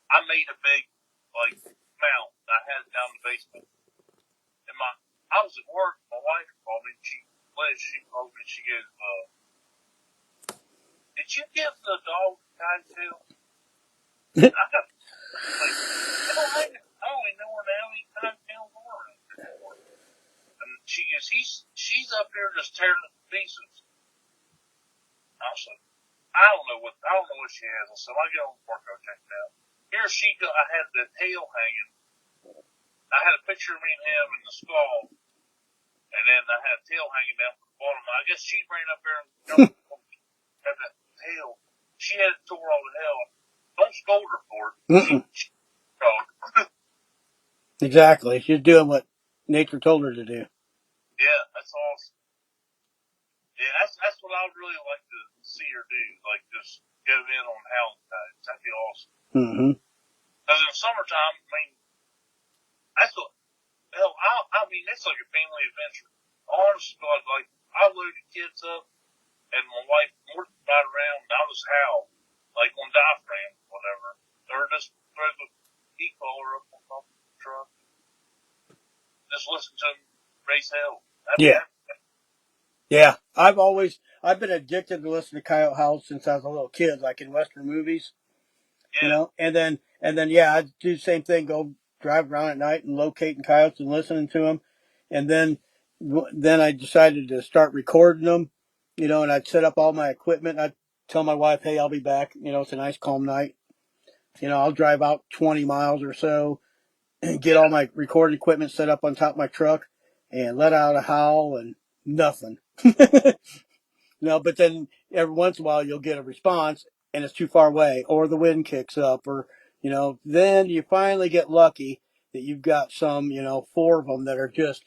I made a big, like, mount. I had it down in the basement. And I was at work, my wife called me, she called me, she goes, did you give the dog cottontail? I got, like, I don't even know where the hell he cottontails are anymore. And she goes, she's up here just tearing it to pieces. I was like, I don't know what she has. I said, I get on work, go check it out. Here she go, I had the tail hanging. I had a picture of me and him in the skull, and then I had a tail hanging down from the bottom. I guess she ran up there and jumped, had that tail. She had it tore all to hell. Don't scold her for it. She Exactly. She's doing what nature told her to do. Yeah, that's awesome. Yeah, that's what I would really like to see her do. Like, just go in on hound times. That'd be awesome. Mm-hmm. Because in summertime, I mean, that's what, hell, I mean, it's like a family adventure. Honest to God, like, I load the kids up, and my wife, we're right around, and I'll just howl, like on diaphragm, whatever. Or just throw the e-collar up on top of the truck. Just listen to them raise hell. Yeah. Yeah. I've been addicted to listening to coyote howls since I was a little kid, like in Western movies, Yeah. you know, and then, yeah, I do the same thing, go drive around at night and locating coyotes and listening to them. And then I decided to start recording them, you know, and I'd set up all my equipment. I'd tell my wife, hey, I'll be back. You know, it's a nice calm night. You know, I'll drive out 20 miles or so and get all my recording equipment set up on top of my truck and let out a howl and nothing. No, but then every once in a while you'll get a response and it's too far away or the wind kicks up or, you know, then you finally get lucky that you've got some, you know, 4 of them that are just,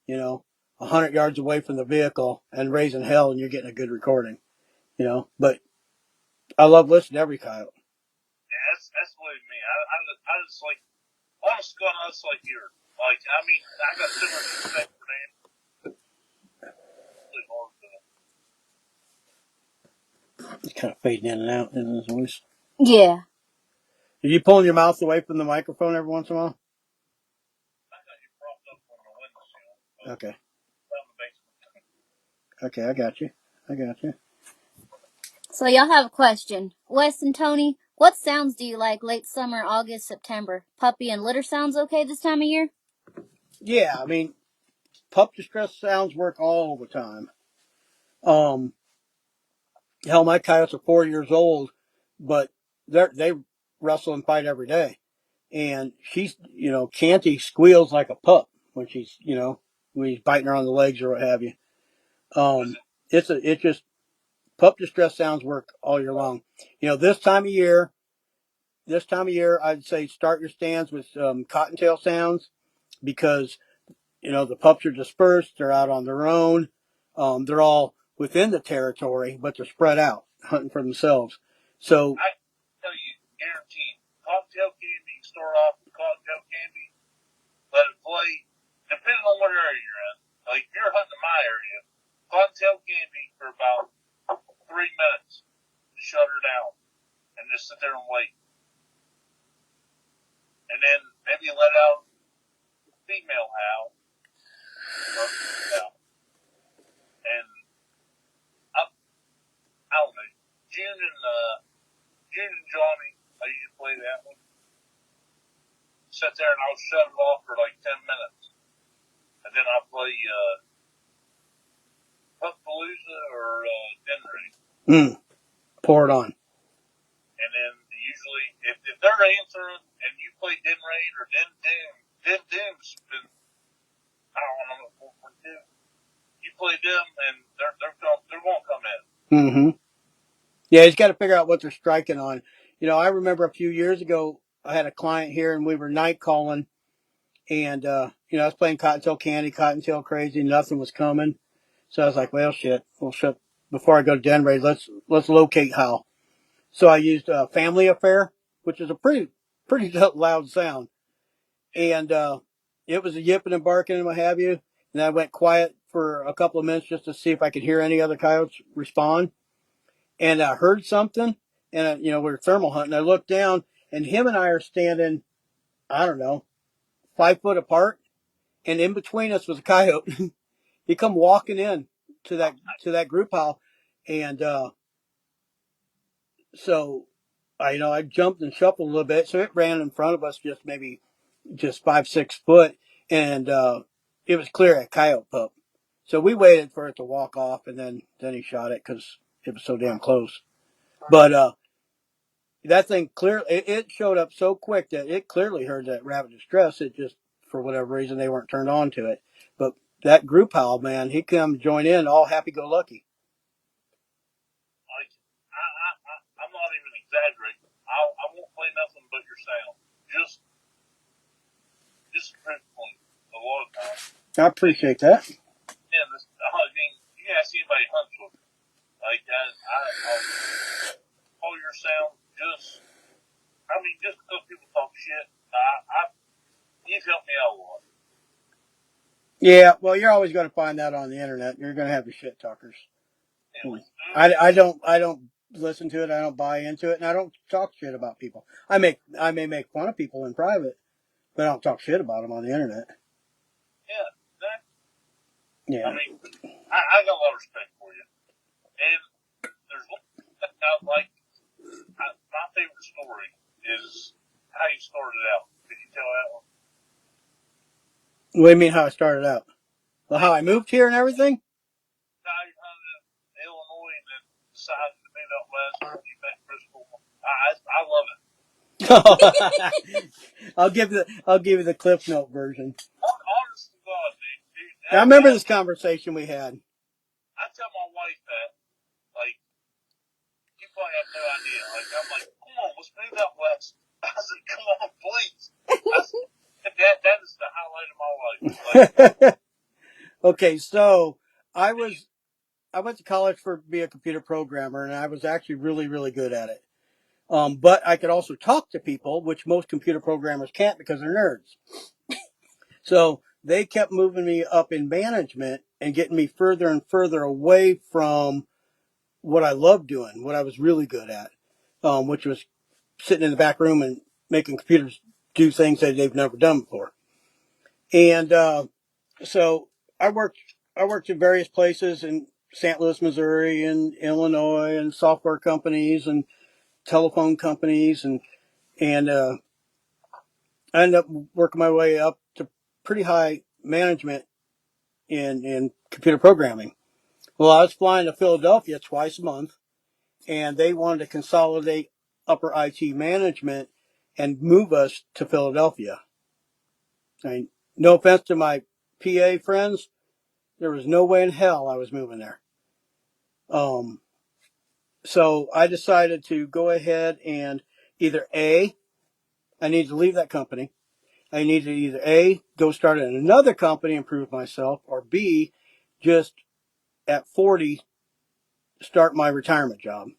you know, 100 yards away from the vehicle and raising hell and you're getting a good recording, you know, but I love listening to every coyote. Yeah, that's what it means. I just like, honest to God, I just like here. Like, I mean, I got so much respect for them. Really hard to. It's kind of fading in and out in his voice. Yeah. Are you pulling your mouth away from the microphone every once in a while? I got you propped up on the windowsill. Okay. Down the basement. Okay, I got you. So y'all have a question. Wes and Tony, what sounds do you like late summer, August, September? Puppy and litter sounds okay this time of year? Yeah, I mean, pup distress sounds work all the time. Um, hell, my coyotes are 4 years old, but they wrestle and fight every day. And she's, you know, Canty squeals like a pup when she's, you know, when he's biting her on the legs or what have you. Was It's just pup distress sounds work all year long. You know, this time of year, I'd say start your stands with cottontail sounds because, you know, the pups are dispersed. They're out on their own. They're all within the territory, but they're spread out hunting for themselves. So I tell you, guaranteed, cottontail candy, start off with cottontail candy, let it play, depending on what area you're in. Like, if you're hunting in my area, cottontail candy for about 3 minutes to shut her down and just sit there and wait. And then maybe let out female howl. And I don't know. June and Johnny, I used to play that one. Sit there and I'll shut it off for like 10 minutes. And then I'll play Puckpalooza or Den. Pour it on. And then usually, if they're answering and you play Den Raid or Den Doom's been, I don't know, 4.2. You play them and they're going to come in. Mm-hmm. Yeah, he's got to figure out what they're striking on. You know, I remember a few years ago, I had a client here and we were night calling, and you know, I was playing Cottontail Candy, Cottontail Crazy, nothing was coming. So I was like, well, shit, before I go to Den Raid, let's locate how. So I used Family Affair, which is a pretty loud sound, and it was a yipping and barking and what have you. And I went quiet for a couple of minutes just to see if I could hear any other coyotes respond. And I heard something, and you know, we were thermal hunting. I looked down, and him and I are standing, I don't know, 5 foot apart, and in between us was a coyote. He come walking in to that group pile, and so I jumped and shuffled a little bit, so it ran in front of us just 5, 6 foot, and it was clear a coyote pup. So we waited for it to walk off, and then he shot it because it was so damn close. But that thing it showed up so quick that it clearly heard that rabbit distress. It just, for whatever reason, they weren't turned on to it. But that group howl, man, he come join in all happy-go-lucky. Like, I'm not even exaggerating. I won't play nothing but your sound. Just a proof point a lot of times. I appreciate that. Yeah, I mean, you can ask anybody who hunts with me. Like, I'll call your sound just because people talk shit. You've helped me out a lot. Yeah, well, you're always going to find that on the internet. You're going to have the shit talkers. Yeah, I don't listen to it. I don't buy into it, and I don't talk shit about people. I may make fun of people in private, but I don't talk shit about them on the internet. Yeah, Yeah. I mean, I got a lot of respect for you. And there's one thing I like. My favorite story is how you started out. Did you tell that one? What do you mean how I started out? Well, how I moved here and everything? How you hunted in Illinois and then decided to move out west and you met Crystal. I love it. I'll give you the Cliff Note version. Honest to God, dude. I remember this conversation we had. I tell my wife that, like, you probably have no idea. Like, I'm like, come on, let's move out west. I said, come on, please. I said, that is the highlight of my life. Like, okay, so I went to college to be a computer programmer, and I was actually really, really good at it. But I could also talk to people, which most computer programmers can't because they're nerds. So they kept moving me up in management and getting me further and further away from what I loved doing, what I was really good at, which was sitting in the back room and making computers do things that they've never done before. And so I worked in various places in St. Louis, Missouri, and Illinois, and software companies and telephone companies, and I ended up working my way up to pretty high management in computer programming. Well, I was flying to Philadelphia twice a month, and they wanted to consolidate upper IT management and move us to Philadelphia. I mean, no offense to my PA friends, there was no way in hell I was moving there. So I decided to go ahead and either A, I need to leave that company. I need to either A, go start at another company and prove myself, or B, just at 40, start my retirement job.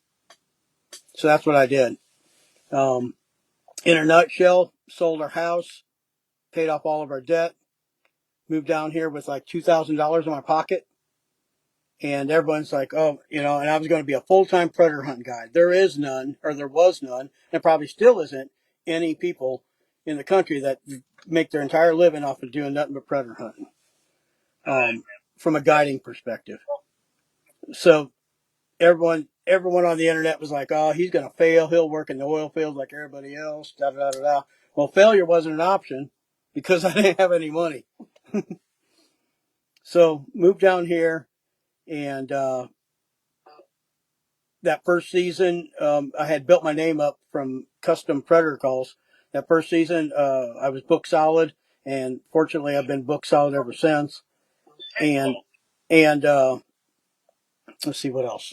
So that's what I did. In a nutshell, sold our house, paid off all of our debt, moved down here with like $2,000 in my pocket. And everyone's like, oh, and I was going to be a full-time predator hunting guide. There is none, or there was none, and probably still isn't any people in the country that make their entire living off of doing nothing but predator hunting, from a guiding perspective. So everyone on the internet was like, oh, he's going to fail. He'll work in the oil field like everybody else. Da da da da. Well, failure wasn't an option because I didn't have any money. So moved down here, and that first season, I had built my name up from custom predator calls. That first season, I was book solid, and fortunately, I've been book solid ever since. And let's see what else.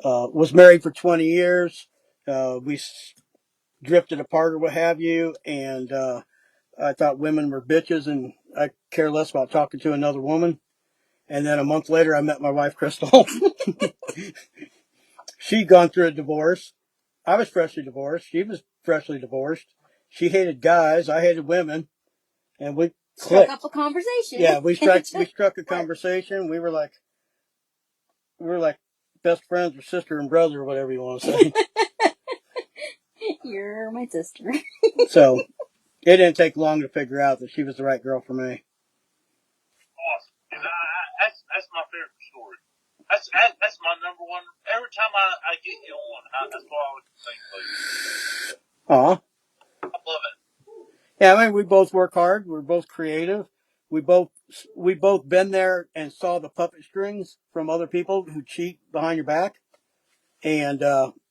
Was married for 20 years. We drifted apart or what have you, and I thought women were bitches, and I care less about talking to another woman. And then a month later, I met my wife, Crystal. She'd gone through a divorce. I was freshly divorced. She was freshly divorced. She hated guys. I hated women, and we struck up a conversation. Yeah, we struck a conversation. We were like best friends or sister and brother or whatever you want to say. You're my sister. So it didn't take long to figure out that she was the right girl for me. Awesome. That's my favorite story. That's my number one. Every time I get you on, that's what I always think of you. Aw. I love it. Yeah, I mean, we both work hard. We're both creative. We both been there and saw the puppet strings from other people who cheat behind your back, and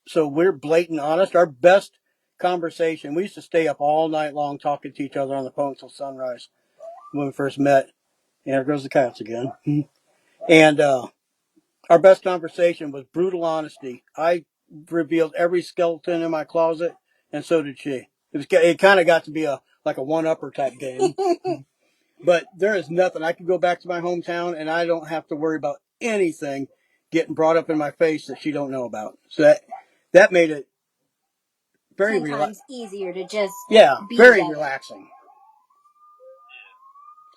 so we're blatant honest. Our best conversation. We used to stay up all night long talking to each other on the phone until sunrise when we first met. And there goes the cats again. And our best conversation was brutal honesty. I revealed every skeleton in my closet, and so did she. It kind of got to be like a one-upper type game. But there is nothing. I could go back to my hometown, and I don't have to worry about anything getting brought up in my face that she don't know about. So that made it very 10 times easier to just be very together. relaxing.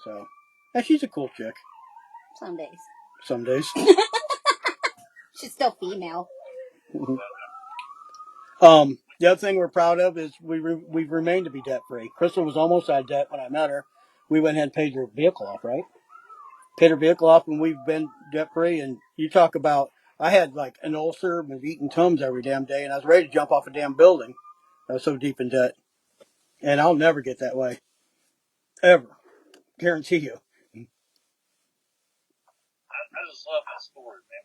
So, and she's a cool chick. Some days. Some days. She's still female. The other thing we're proud of is we've remained to be debt free. Crystal was almost out of debt when I met her. We went ahead and paid her vehicle off, right? Paid her vehicle off, and we've been debt free. And you talk about, I had like an ulcer, was eating Tums every damn day, and I was ready to jump off a damn building. I was so deep in debt, and I'll never get that way, ever, guarantee you. I just love that story, man.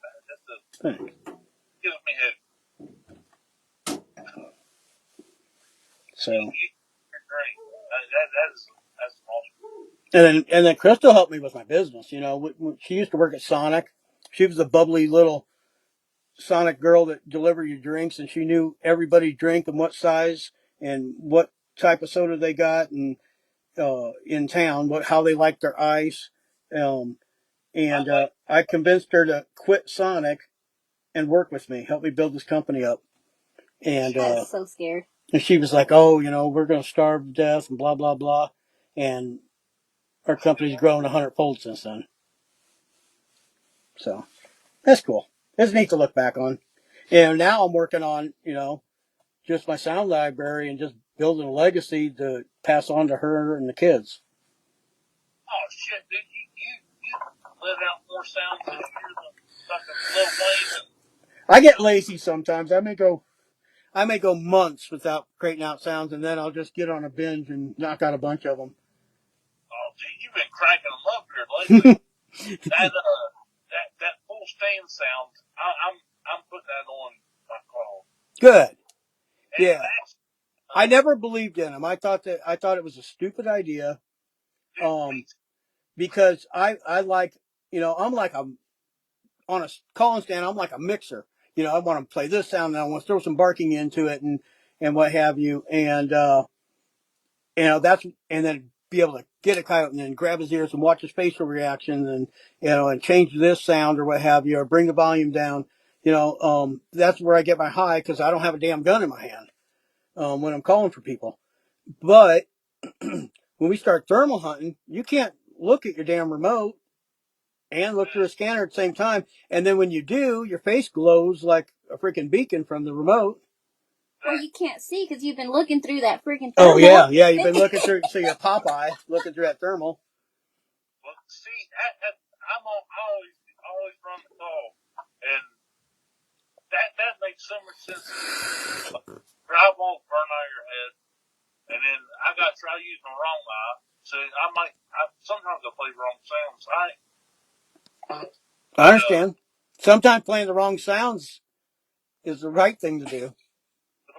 That gives me hope. So. You're great. That's awesome. And then Crystal helped me with my business. She used to work at Sonic. She was a bubbly little Sonic girl that delivered you drinks, and she knew everybody's drink and what size and what type of soda they got, and in town, how they liked their ice. I convinced her to quit Sonic and work with me, help me build this company up. And I was so scared. And she was like, "Oh, we're going to starve to death and blah blah blah," and our company's grown 100-fold since then. So that's cool. It's neat to look back on. And now I'm working on, just my sound library and just building a legacy to pass on to her and the kids. Oh shit, dude! You let out more sounds this year than fucking Lil Wayne. I get lazy sometimes. I may go months without creating out sounds, and then I'll just get on a binge and knock out a bunch of them. Oh, dude, you've been cranking them up here lately. that full stand sound, I'm putting that on my call. Good. Yeah. I never believed in them. I thought it was a stupid idea. Because I like, I'm like on a calling stand, I'm like a mixer. I want to play this sound and I want to throw some barking into it and what have you. And, and then be able to get a coyote and then grab his ears and watch his facial reactions and, and change this sound or what have you, or bring the volume down. That's where I get my high because I don't have a damn gun in my hand when I'm calling for people. But when we start thermal hunting, you can't look at your damn remote and look through a scanner at the same time. And then when you do, your face glows like a freaking beacon from the remote. Well, you can't see because you've been looking through that freaking Oh, thermal. yeah. You've been looking through, so you're Popeye looking through that thermal. Well, see, I always run the call, and that makes so much sense to me. Drywall burn out your head, and then I got to try using the wrong eye, so sometimes I play wrong sounds. I understand. Sometimes playing the wrong sounds is the right thing to do.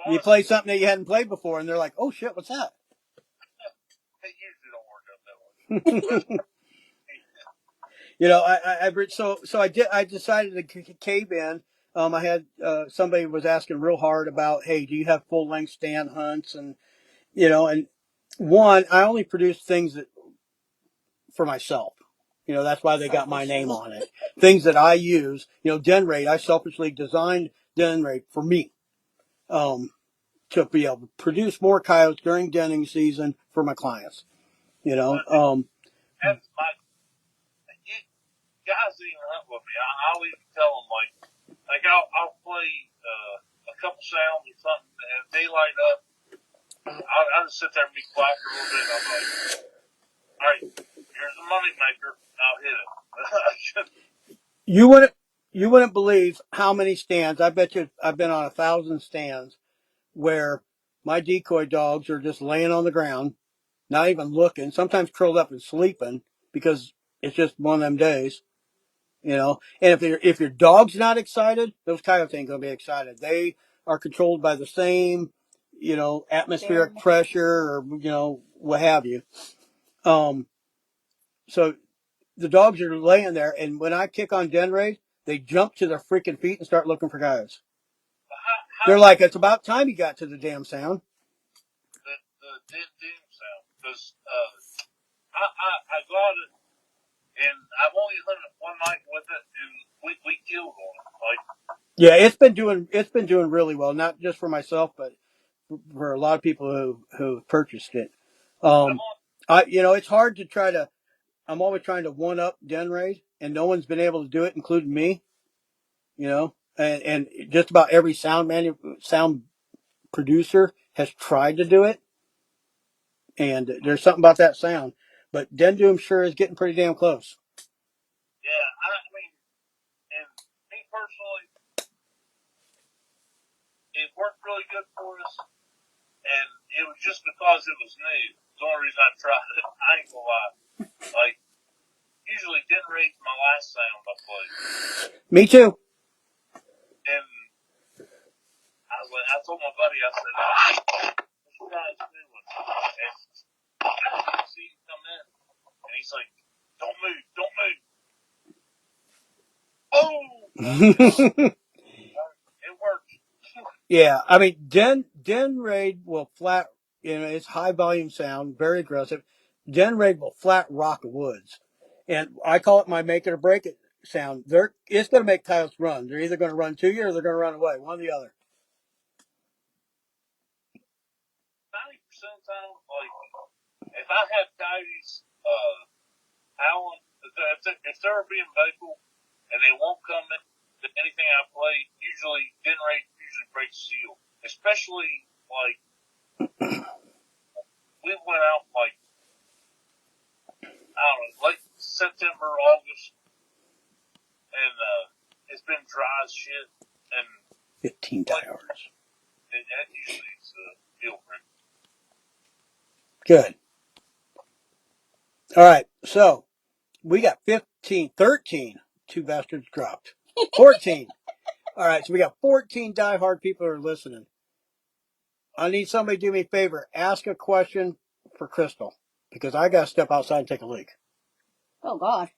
You play something that you hadn't played before, and they're like, "Oh shit, what's that?" It usually don't work out that way. I decided to cave in. I had somebody was asking real hard about, hey, do you have full length stand hunts? And and one, I only produce things for myself. That's why they got my name on it. Things that I use. Den rate. I selfishly designed den rate for me. To be able to produce more coyotes during denning season for my clients. That's my guys that even hunt with me. I'll even tell them like I'll play a couple sounds or something, and if they light up, I'll just sit there and be quiet for a little bit. And I'm like, all right, here's the money maker. I'll hit it. You wouldn't believe how many stands. I bet you I've been on 1,000 stands where my decoy dogs are just laying on the ground, not even looking, sometimes curled up and sleeping because it's just one of them days. And if your dog's not excited, those coyotes ain't gonna be excited. They are controlled by the same, atmospheric pressure or what have you. So the dogs are laying there, and when I kick on den raid, they jump to their freaking feet and start looking for coyotes. They're like, it's about time you got to the damn sound. The din sound, because I got it, and I've only hunted one night with it, and we killed one. Yeah, it's been doing really well, not just for myself, but for a lot of people who purchased it. It's hard to try to. I'm always trying to one up den raid, and no one's been able to do it, including me. And just about every sound producer has tried to do it, and there's something about that sound. But Den Doom sure is getting pretty damn close. Yeah, I mean, and me personally, it worked really good for us, and it was just because it was new. The only reason I tried it, I ain't gonna lie. Like, usually Den raid's my last sound I play. Me too. And I told my buddy, I said, let's try this new one. And I didn't see him come in. And he's like, don't move, don't move. Oh! It worked. Yeah, I mean, Den raid will flat, it's high volume sound, very aggressive. Den raid will flat rock the woods. And I call it my make it or break it sound. It's going to make coyotes run. They're either going to run to you or they're going to run away, one or the other. 90% of the time, like, if I have coyotes, howling, if they're being vocal and they won't come in to anything I play, usually Den raid usually breaks seal. Especially, like, we went out, like, I don't know, late September, August, and it's been dry as shit, and 15 diehards. And that usually is a deal breaker. Good. All right, so we got 13. Two bastards dropped. 14. All right, so we got 14 diehard people who are listening. I need somebody to do me a favor. Ask a question for Crystal because I got to step outside and take a leak. Oh, God.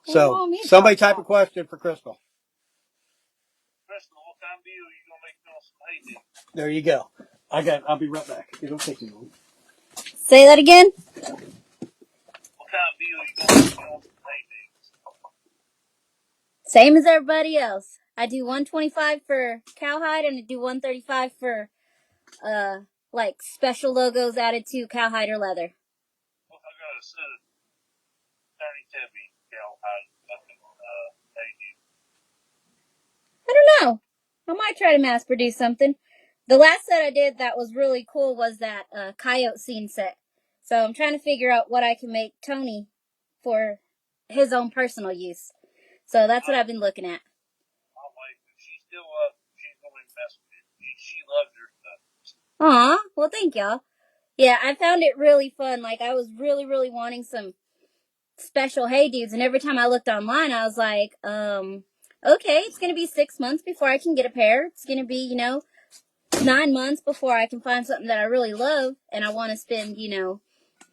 So somebody type a question for Crystal. of deal you gonna make me on some hay digs? There you go. I'll be right back. It'll take me long. Say that again. What kind of deal you gonna make me on some hay digs? Same as everybody else. I do 125 for cowhide and I do 135 for like special logos added to cowhide or leather. Well, I got a set of tiny tabby cowhide fucking hay digs. I don't know. I might try to mass produce something. The last set I did that was really cool was that coyote scene set. So I'm trying to figure out what I can make Tony for his own personal use. So that's what I've been looking at. My wife, if she's still up, she's gonna be messing with it. She loves your stuff. Aw, well thank y'all. Yeah, I found it really fun. Like I was really, really wanting some special hay dudes, and every time I looked online I was like, okay, it's gonna be 6 months before I can get a pair. It's gonna be, 9 months before I can find something that I really love, and I want to spend,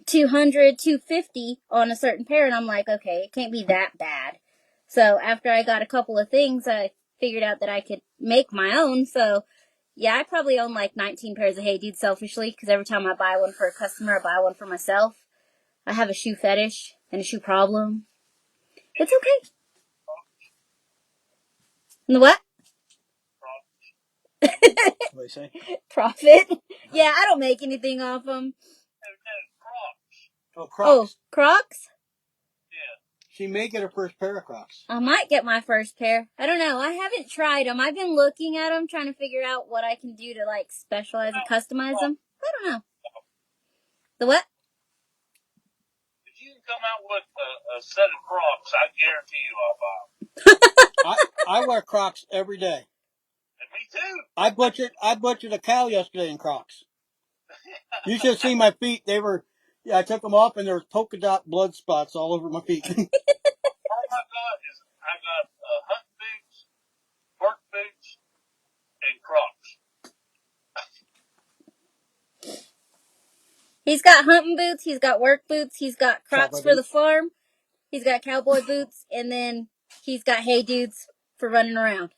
200, 250 on a certain pair, and I'm like, okay, it can't be that bad. So after I got a couple of things, I figured out that I could make my own. So yeah, I probably own like 19 pairs of Hey Dude selfishly, because every time I buy one for a customer, I buy one for myself. I have a shoe fetish and a shoe problem. It's okay. And the what? What do you say? Profit. Yeah, I don't make anything off them. Crocs. Oh, Crocs. Oh, Crocs? Yeah. She may get her first pair of Crocs. I might get my first pair. I don't know. I haven't tried them. I've been looking at them, trying to figure out what I can do to like specialize and customize them. I don't know. The what? If you can come out with a set of Crocs, I guarantee you I'll buy them. I wear Crocs every day. And me too. I butchered a cow yesterday in Crocs. You should have seen my feet. I took them off and there was polka dot blood spots all over my feet. All I got is hunting boots, work boots, and Crocs. He's got hunting boots. He's got work boots. He's got Crocs Cowboy for the boots. farm. He's got cowboy boots, and then he's got Hey Dudes for running around.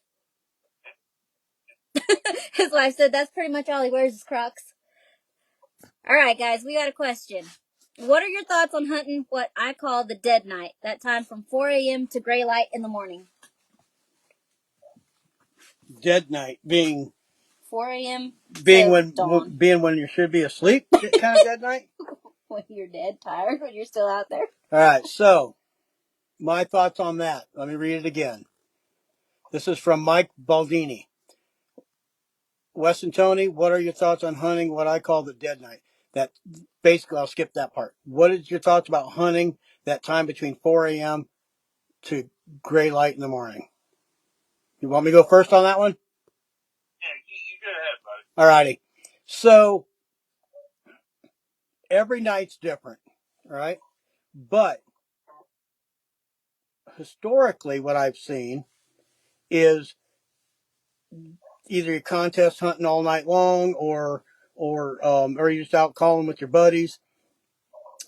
His wife said that's pretty much all he wears is Crocs. All right, guys, we got a question. What are your thoughts on hunting what I call the dead night? That time from 4 a.m. to gray light in the morning. Dead night being 4 a.m. when dawn. when you should be asleep. Kind of dead night. When you're dead tired, when you're still out there. All right, so my thoughts on that. Let me read it again. This is from Mike Baldini. Wes and Tony, what are your thoughts on hunting what I call the dead night? That basically, I'll skip that part. What is your thoughts about hunting that time between 4 a.m. to gray light in the morning? You want me to go first on that one? Yeah, you go ahead, buddy. All righty. So every night's different, all right? But historically, what I've seen is either you contest hunting all night long, or you're just out calling with your buddies.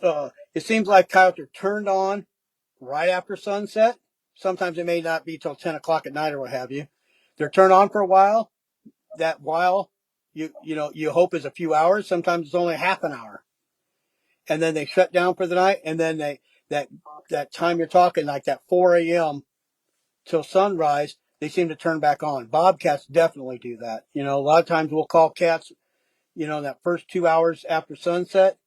It seems like coyotes are turned on right after sunset. Sometimes it may not be till 10 o'clock at night or what have you. They're turned on for a while. That while you hope is a few hours. Sometimes it's only half an hour, and then they shut down for the night. And then that time you're talking, like that 4 a.m. till sunrise, they seem to turn back on. Bobcats definitely do that. A lot of times we'll call cats, that first 2 hours after sunset,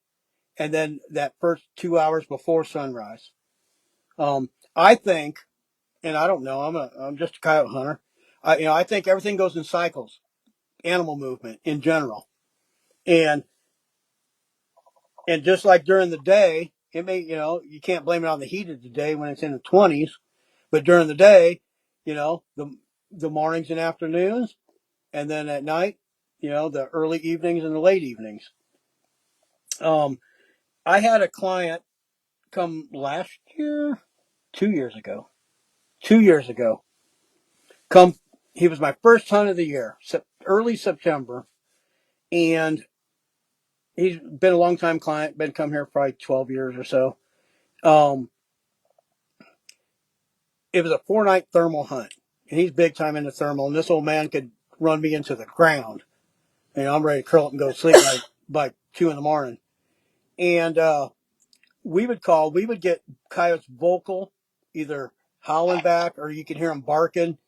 and then that first 2 hours before sunrise. I think, and I don't know, I'm just a coyote hunter. I think everything goes in cycles, animal movement in general. And just like during the day, it may, you can't blame it on the heat of the day when it's in the 20s, but during the day, the mornings and afternoons, and then at night, the early evenings and the late evenings. I had a client come last year, 2 years ago, come, he was my first hunt of the year, early September, and he's been a long time client, been come here probably 12 years or so. It was a 4-night thermal hunt, and he's big time into thermal, and this old man could run me into the ground. I'm ready to curl up and go to sleep by 2 a.m. And we would get coyotes vocal, either howling back or you can hear them barking.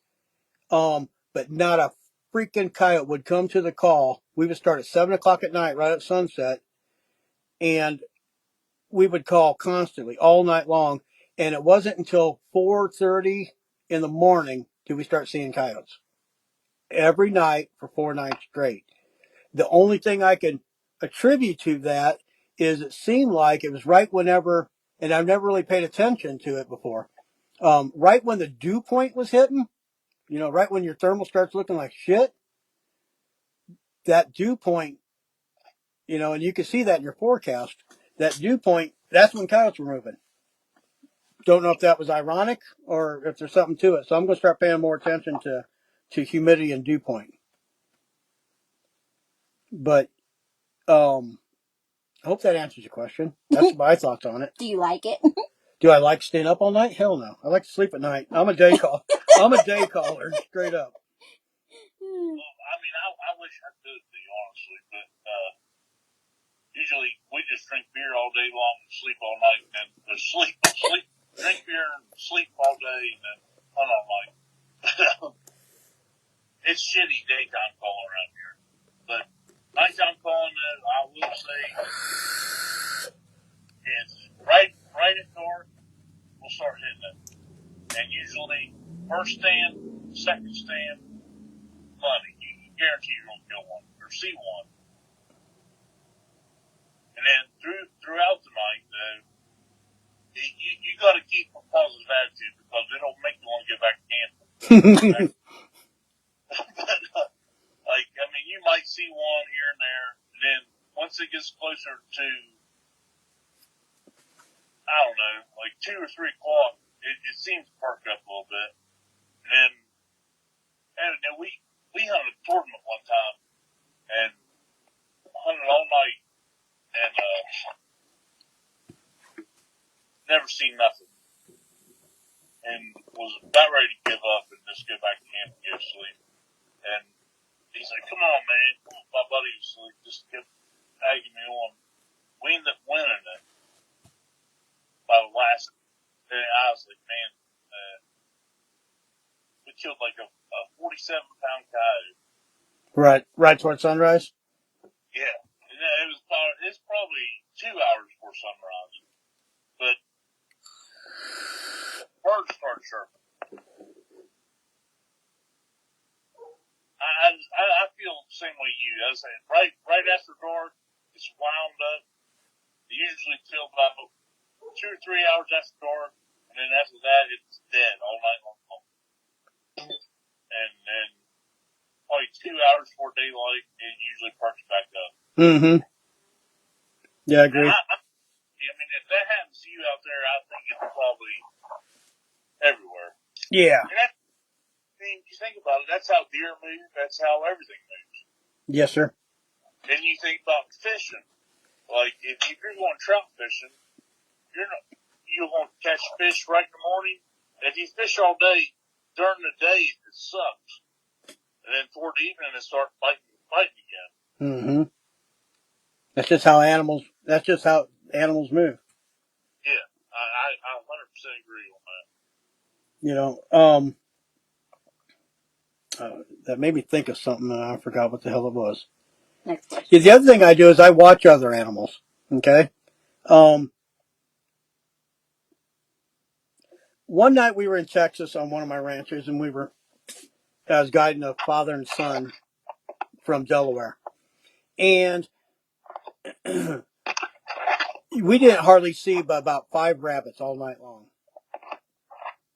But not a freaking coyote would come to the call. We would start at 7 o'clock at night, right at sunset, and we would call constantly all night long. And it wasn't until 4:30 in the morning did we start seeing coyotes every night for 4 nights straight. The only thing I can attribute to that is it seemed like it was right whenever, and I've never really paid attention to it before, right when the dew point was hitting, right when your thermal starts looking like shit, that dew point, and you can see that in your forecast, that dew point, that's when coyotes were moving. Don't know if that was ironic or if there's something to it. So I'm going to start paying more attention to humidity and dew point. But I hope that answers your question. That's my thoughts on it. Do you like it? Do I like staying up all night? Hell no. I like to sleep at night. I'm a day caller, straight up. Well, I mean, I wish I could, to be honestly, but usually we just drink beer all day long and sleep all night, and then just sleep, drink beer and sleep all day, and then hunt all night. It's shitty daytime calling around here, but nighttime calling, I will say, is right at dark, we'll start hitting it. And usually, first stand, second stand, money. You guarantee you're going to kill one or see one. And then throughout the night, you got to keep a positive attitude because it'll make you want to get back to camping. But, you might see one here and there, and then once it gets closer to, I don't know, like 2 or 3 o'clock, it seems to perk up a little bit. And then we hunted a tournament one time and hunted all night and never seen nothing. And was about ready to give up and just go back to camp and go to sleep. And he's like, come on, man. My buddy was like, just kept tagging me on. We ended up winning it by the last. And I was like, man, we killed like a 47-pound coyote. Right towards sunrise? Yeah. And it's probably 2 hours before sunrise. But birds start chirping. I feel the same way you. I was saying, right after dark, it's wound up. Usually till about 2 or 3 hours after dark, and then after that, it's dead all night long. And then probably 2 hours before daylight, it usually perks back up. Mm-hmm. Yeah, I agree. If that happens to you out there, I think it's probably everywhere. Yeah. And you think about it, that's how deer move, that's how everything moves. Yes, sir. Then you think about fishing. Like, if you're going trout fishing, you're going to catch fish right in the morning. If you fish all day, during the day, it sucks. And then toward the evening, it starts fighting again. Mm-hmm. That's just how animals move. Yeah, I 100% agree on that. That made me think of something and I forgot what the hell it was. Next question. Yeah, the other thing I do is I watch other animals. Okay. One night we were in Texas on one of my ranches and I was guiding a father and son from Delaware. And we didn't hardly see but about 5 rabbits all night long.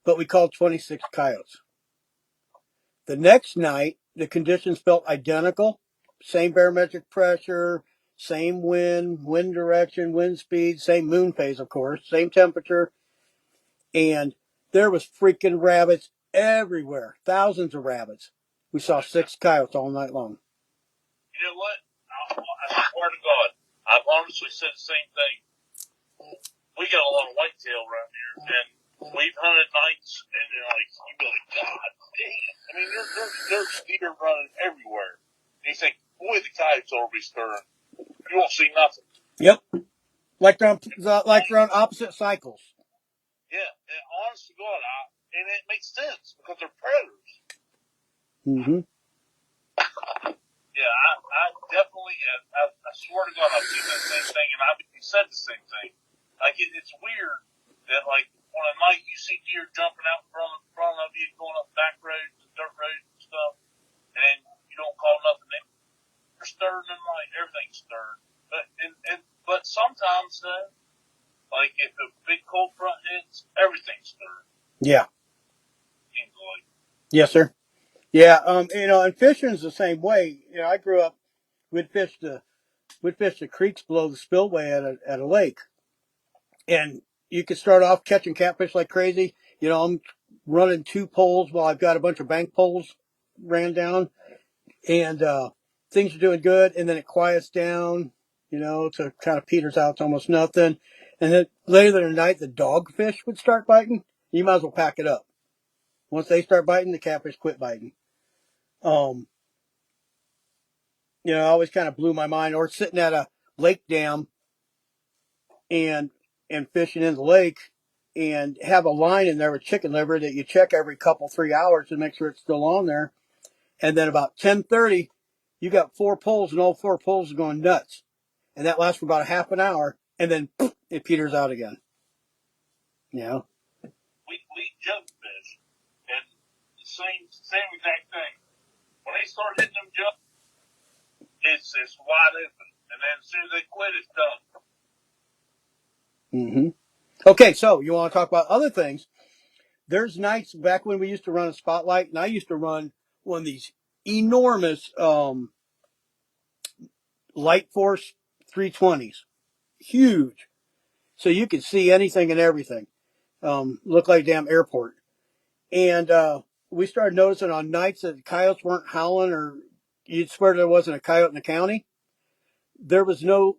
But we called 26 coyotes. The next night, the conditions felt identical. Same barometric pressure, same wind direction, wind speed, same moon phase, of course, same temperature. And there was freaking rabbits everywhere. Thousands of rabbits. We saw 6 coyotes all night long. You know what? I swear to God, I've honestly said the same thing. We got a lot of whitetail around here, and we've hunted nights, and you'd be like, God damn. I mean, there's deer running everywhere. And you think, boy, the coyotes will be stirring. You won't see nothing. Yep. Like they're on opposite cycles. Yeah, and honest to God, and it makes sense because they're predators. Mm-hmm. Yeah, I definitely, I swear to God, I've seen that same thing, and I've even said the same thing. Like, it's weird that, like, on a night you see deer jumping out in front of you, going up back roads and dirt roads and stuff, and you don't call nothing. They're stirred and, like, everything's stirred. But sometimes, like, if a big cold front hits, everything's stirred. Yeah. Seems like. Yes, sir. Yeah. And fishing's the same way. I grew up. We'd fish the creeks below the spillway at a lake, and you could start off catching catfish like crazy. I'm running 2 poles while I've got a bunch of bank poles ran down, and things are doing good, and then it quiets down, to kind of peters out to almost nothing. And then later in the night, the dogfish would start biting. You might as well pack it up. Once they start biting, the catfish quit biting. It always kind of blew my mind. Or sitting at a lake dam and fishing in the lake and have a line in there with chicken liver that you check every 3 hours to make sure it's still on there. And then about 10:30, you got 4 poles, and all 4 poles are going nuts. And that lasts for about a half an hour, and then poof, it peters out again. We jug fish, and the same exact thing. When they start hitting them jugs, it's wide open, and then as soon as they quit, it's done. Mm-hmm. Okay, so you want to talk about other things? There's nights back when we used to run a spotlight, and I used to run one of these enormous Light Force 320s, huge, so you could see anything and everything. Looked like a damn airport. And we started noticing on nights that the coyotes weren't howling, or you'd swear there wasn't a coyote in the county. There was no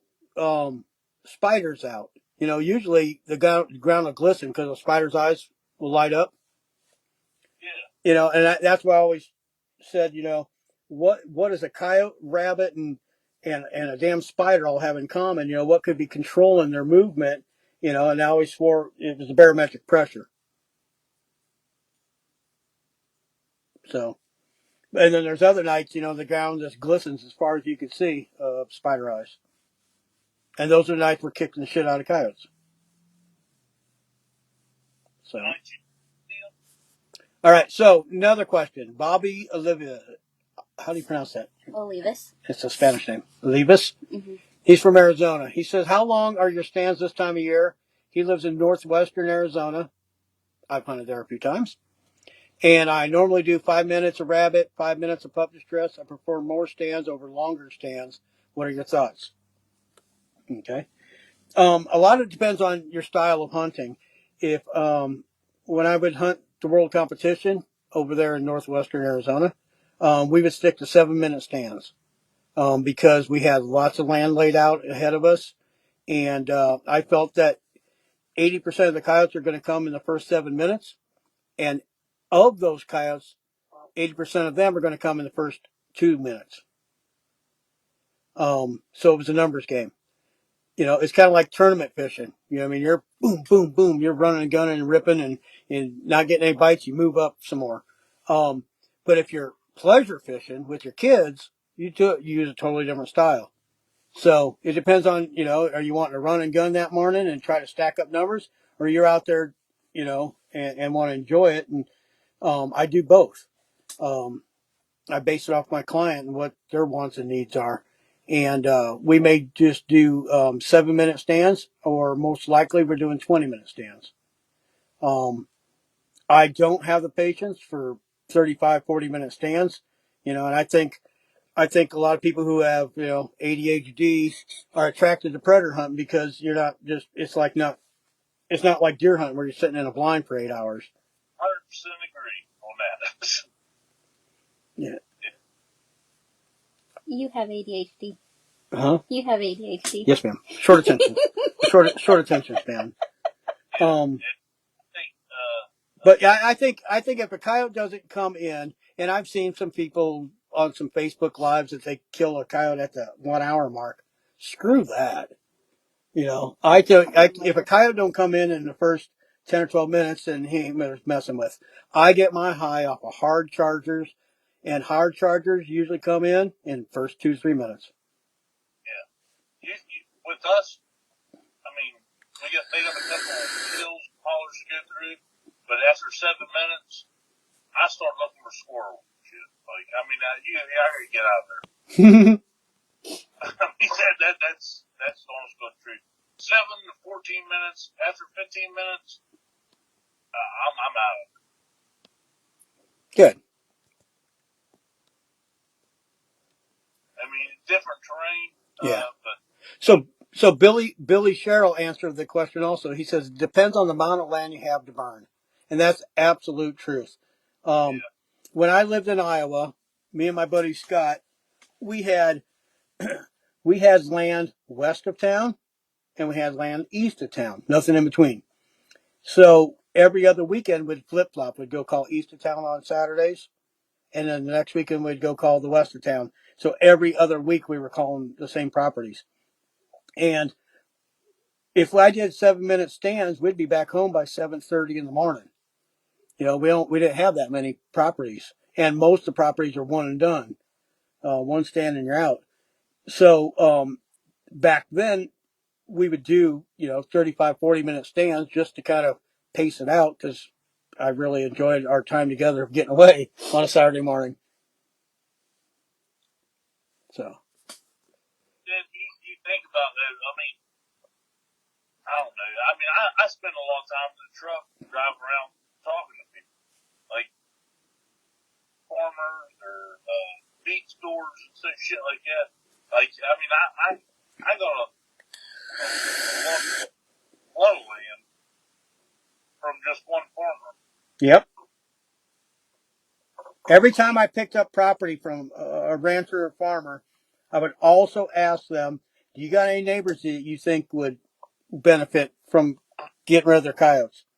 spiders out. Usually the ground will glisten because the spider's eyes will light up. Yeah. And that's why I always said, what does a coyote, rabbit, and a damn spider all have in common? What could be controlling their movement? And I always swore it was the barometric pressure. So, and then there's other nights, the ground just glistens as far as you can see, spider eyes. And those are the nights we're kicking the shit out of coyotes. So, all right. So another question, Bobby Olivia. How do you pronounce that? Olivas. It's a Spanish name. Olivas. Mm-hmm. He's from Arizona. He says, "How long are your stands this time of year?" He lives in northwestern Arizona. I've hunted there a few times. And I normally do 5 minutes of rabbit, 5 minutes of pup distress. I prefer more stands over longer stands. What are your thoughts? Okay. A lot of it depends on your style of hunting. If when I would hunt the world competition over there in northwestern Arizona, we would stick to 7-minute stands because we had lots of land laid out ahead of us, and I felt that 80% of the coyotes are going to come in the first 7 minutes, and of those coyotes, 80% of them are going to come in the first 2 minutes. So it was a numbers game. It's kind of like tournament fishing. You're boom, boom, boom. You're running and gunning and ripping and not getting any bites. You move up some more. But if you're pleasure fishing with your kids, you use a totally different style. So it depends on, are you wanting to run and gun that morning and try to stack up numbers, or you're out there, and want to enjoy it. And I do both. I base it off my client and what their wants and needs are. And we may just do 7-minute stands, or most likely we're doing 20-minute stands. I don't have the patience for 35, 40-minute stands, and I think a lot of people who have, ADHD are attracted to predator hunting because you're not just, it's not like deer hunting where you're sitting in a blind for 8 hours. 100% agree on that. Yeah. You have ADHD. Huh? You have ADHD. Yes, ma'am. Short attention. short attention span. But yeah, I think if a coyote doesn't come in And I've seen some people on some Facebook lives that they kill a coyote at the 1 hour mark. Screw that. You know, if a coyote don't come in the first 10 or 12 minutes, then he ain't messing with. I get my high off of hard chargers, and hard chargers usually come in the first 2 to 3 minutes. Yeah. With us, I mean, they got a couple of hills, hollers to go through, but after 7 minutes, I start looking for squirrel shit. Like, I mean, I gotta get out of there. I mean, that's the honest but truth. 7 to 14 minutes, after 15 minutes, I'm out of it. Good. I mean, different terrain, Yeah. but So Billy Sherrill answered the question also. He says it depends on the amount of land you have to burn, and that's absolute truth. yeah, When I lived in Iowa, me and my buddy Scott, we had land west of town and we had land east of town, nothing in between. So every other weekend we'd flip flop. We'd go call east of town on Saturdays, and then the next weekend we'd go call the west of town. So every other week we were calling the same properties. And if I did 7 minute stands, we'd be back home by 7:30 in the morning. You know, we didn't have that many properties, and most of the properties are one and done, one stand and you're out. So back then we would do 35, 40 minute stands just to kind of pace it out because I really enjoyed our time together of getting away on a Saturday morning. So. then you think about that. I mean, I don't know. I mean, I spend a lot of time in the truck driving around talking to people, like farmers or meat stores and such shit like that. Like, I mean, I got a lot of land from just one farmer. Yep. Every time I picked up property from a rancher or farmer, I would also ask them, do you got any neighbors that you think would benefit from getting rid of their coyotes?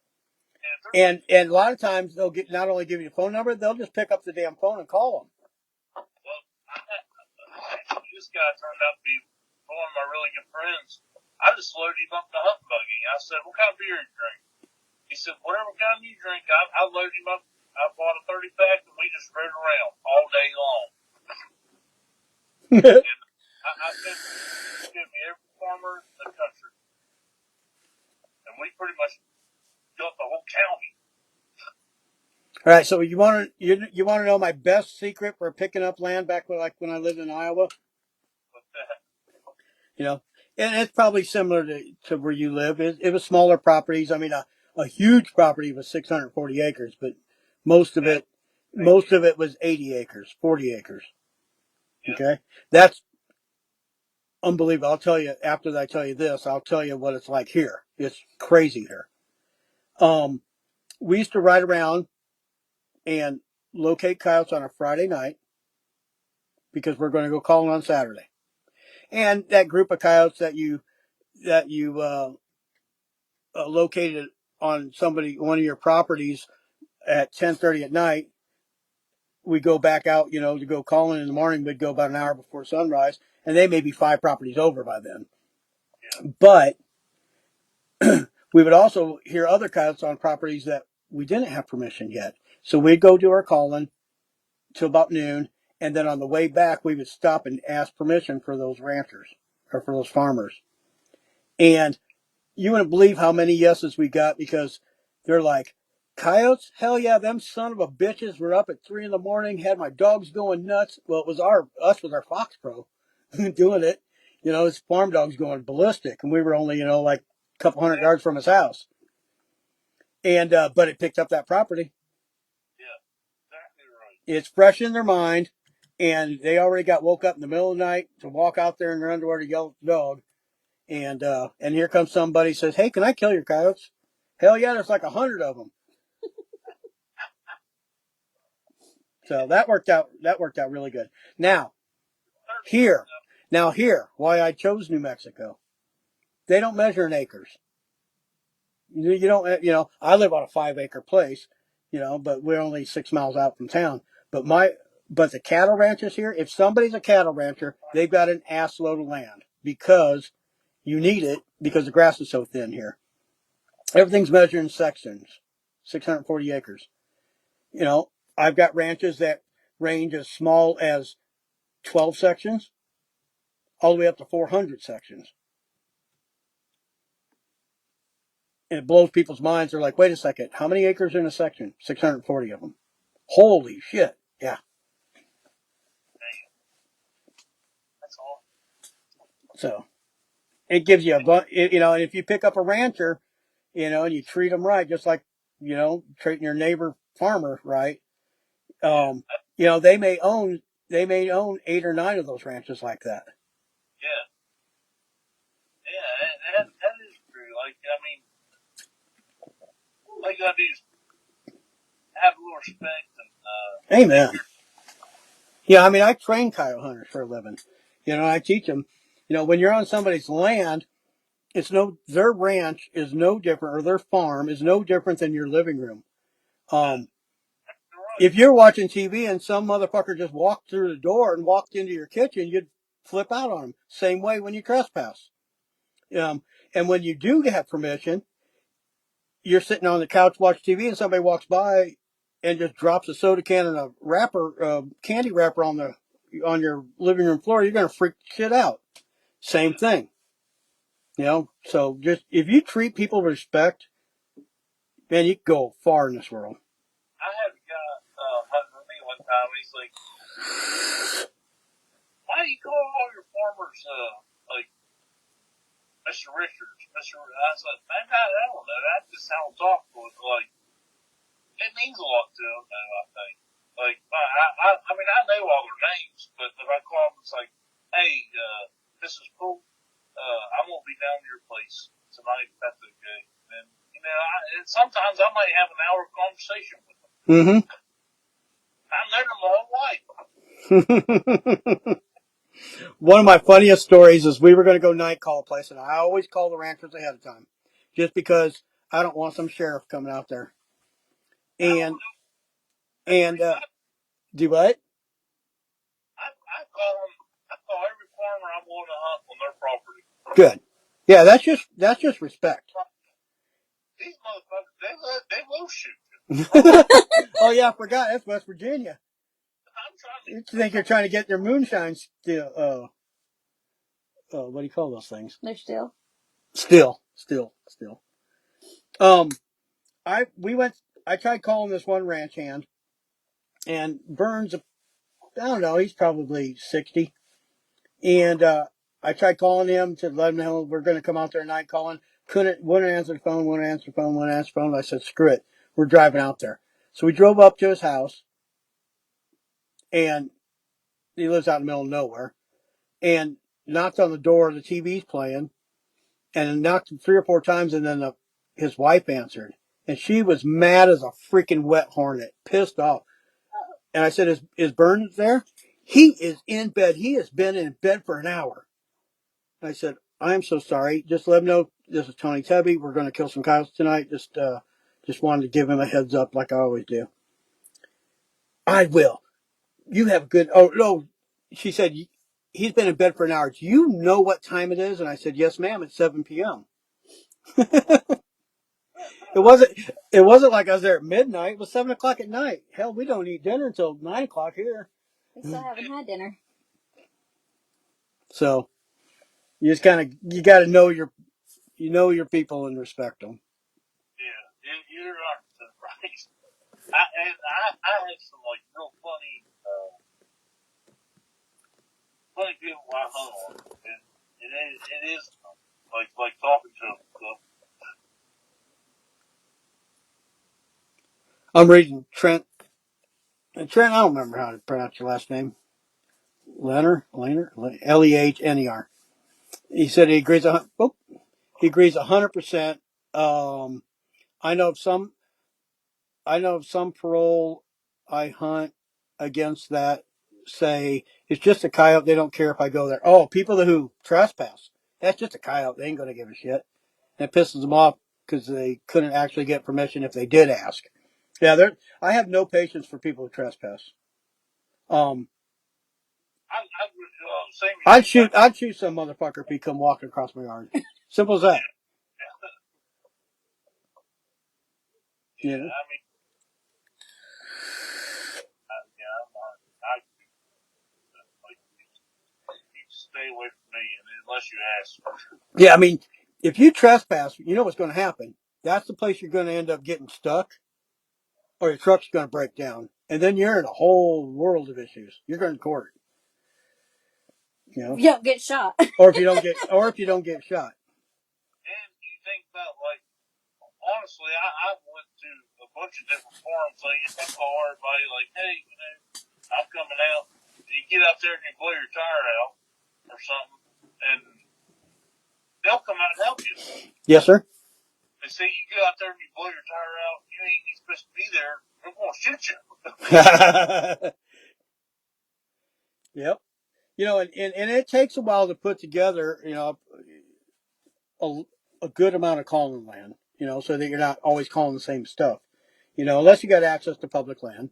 And a lot of times they'll not only give you a phone number, they'll just pick up the damn phone and call them. Well, this guy turned out to be one of my really good friends. I just loaded him up in the hunting buggy. I said, "What kind of beer you drink?" He said, "Whatever kind you drink." I loaded him up. I bought a 30-pack, and we just rode around all day long. And I said, "Give me every farmer in the country," and we pretty much built the whole county. All right, so you want to know my best secret for picking up land back when I lived in Iowa? And it's probably similar to where you live. It was smaller properties. I mean, a huge property was 640 acres, but most of it was 80 acres, 40 acres. Okay, that's unbelievable. I'll tell you after I tell you this. I'll tell you what it's like here. It's crazy here. We used to ride around and locate coyotes on a Friday night because we're going to go calling on Saturday. And that group of coyotes that you located on one of your properties at 10:30 at night, we go back out, to go calling in the morning. We'd go about an hour before sunrise, and they may be 5 properties over by then. Yeah. But we would also hear other coyotes on properties that we didn't have permission yet. So we'd go do our calling till about noon, and then on the way back, we would stop and ask permission for those ranchers or for those farmers. And you wouldn't believe how many yeses we got because they're like, coyotes? Hell yeah, them son of a bitches were up at 3 in the morning, had my dogs going nuts. Well, it was us with our Fox Pro doing it. His farm dogs going ballistic, and we were only, like a couple hundred yards from his house. And but it picked up that property. Yeah, exactly right. It's fresh in their mind, and they already got woke up in the middle of the night to walk out there in their underwear to yell at the dog. And here comes somebody says, "Hey, can I kill your coyotes?" Hell yeah, there's like 100 of them. So that worked out really good. Now here, why I chose New Mexico. They don't measure in acres. You don't, I live on a 5 acre place, but we're only 6 miles out from town. But the cattle ranchers here, if somebody's a cattle rancher, they've got an ass load of land because you need it because the grass is so thin here. Everything's measured in sections, 640 acres. You know, I've got ranches that range as small as 12 sections all the way up to 400 sections. And it blows people's minds. They're like, wait a second, how many acres in a section? 640 of them. Holy shit. Yeah. That's all. So it gives you and if you pick up a rancher, and you treat them right, just like, treating your neighbor farmer right, they may own 8 or 9 of those ranches like that. Yeah. Yeah, that is true. Like, I mean, all you gotta do is have a little respect and, Amen. Yeah, I mean, I train coyote hunters for a living. I teach them, when you're on somebody's land, their ranch is no different, or their farm is no different than your living room. If you're watching TV and some motherfucker just walked through the door and walked into your kitchen, you'd flip out on him. Same way when you trespass. And when you do have permission, you're sitting on the couch watching TV and somebody walks by and just drops a soda can and a candy wrapper on your living room floor, you're going to freak shit out. Same thing. So just if you treat people with respect, man, you can go far in this world. I had a guy hunting with me one time. He's like, "Why do you call all your farmers like Mr. Richards, Mr." I was like, "Man, I don't know. That's just how I talk to him. Like, it means a lot to them, though, I think. Like, I mean, I know all their names, but if I call them, it's like, hey, this is cool. I'm gonna be down to your place tonight. If that's okay." And and sometimes I might have an hour conversation with them. Mm-hmm. I've known them my whole life. One of my funniest stories is we were going to go night call a place, and I always call the ranchers ahead of time, just because I don't want some sheriff coming out there. And do what? I call every farmer I'm going to hunt on their property. Good. Yeah, that's just respect. These motherfuckers, they will shoot you. Oh yeah, I forgot. That's West Virginia. You think you're trying to get their moonshine still? What do you call those things? They're still. Still. I tried calling this one ranch hand, and Burns, I don't know, he's probably 60. And I tried calling him to let him know we're going to come out there night calling. Wouldn't answer the phone. I said, screw it. We're driving out there. So we drove up to his house, and he lives out in the middle of nowhere, and knocked on the door. The TV's playing, and knocked 3 or 4 times, and then his wife answered. And she was mad as a freaking wet hornet, pissed off. And I said, is Burns there? He is in bed. He has been in bed for an hour. I said, I'm so sorry. Just let him know this is Tony Tubby. We're going to kill some coyotes tonight. Just wanted to give him a heads up like I always do. I will. You have a good... Oh, no. She said, he's been in bed for an hour. Do you know what time it is? And I said, yes, ma'am. It's 7 p.m. It wasn't like I was there at midnight. It was 7 o'clock at night. Hell, we don't eat dinner until 9 o'clock here. We still haven't had dinner. So you just you got to know your people and respect them. Yeah, you're right. I had some like real funny people I hunt on, and it is like talking to them. So. I'm reading Trent. And Trent, I don't remember how to pronounce your last name. Lehner, Lehner. He said he agrees. He agrees 100%. I know of some parole I hunt against that say it's just a coyote. They don't care if I go there. Oh, people who trespass. That's just a coyote. They ain't gonna give a shit. And it pisses them off because they couldn't actually get permission if they did ask. Yeah, I have no patience for people who trespass. I'd shoot some motherfucker if he come walking across my yard. Simple as that. Yeah, Yeah. I mean, you stay away from me unless you ask. Yeah, I mean, if you trespass, you know what's going to happen. That's the place you're going to end up getting stuck, or your truck's going to break down, and then you're in a whole world of issues. You're going to court. You know, You don't get shot. or if you don't get shot. And you think about, like, honestly, I went to a bunch of different forums. Like, I call everybody, like, hey, you know, I'm coming out. You get out there and you blow your tire out or something, and they'll come out and help you. Yes, sir. They say you go out there and you blow your tire out, you ain't supposed to be there. They're going to shoot you. Yep. You know, and it takes a while to put together, you know, a good amount of calling land, you know, so that you're not always calling the same stuff, you know, unless you got access to public land.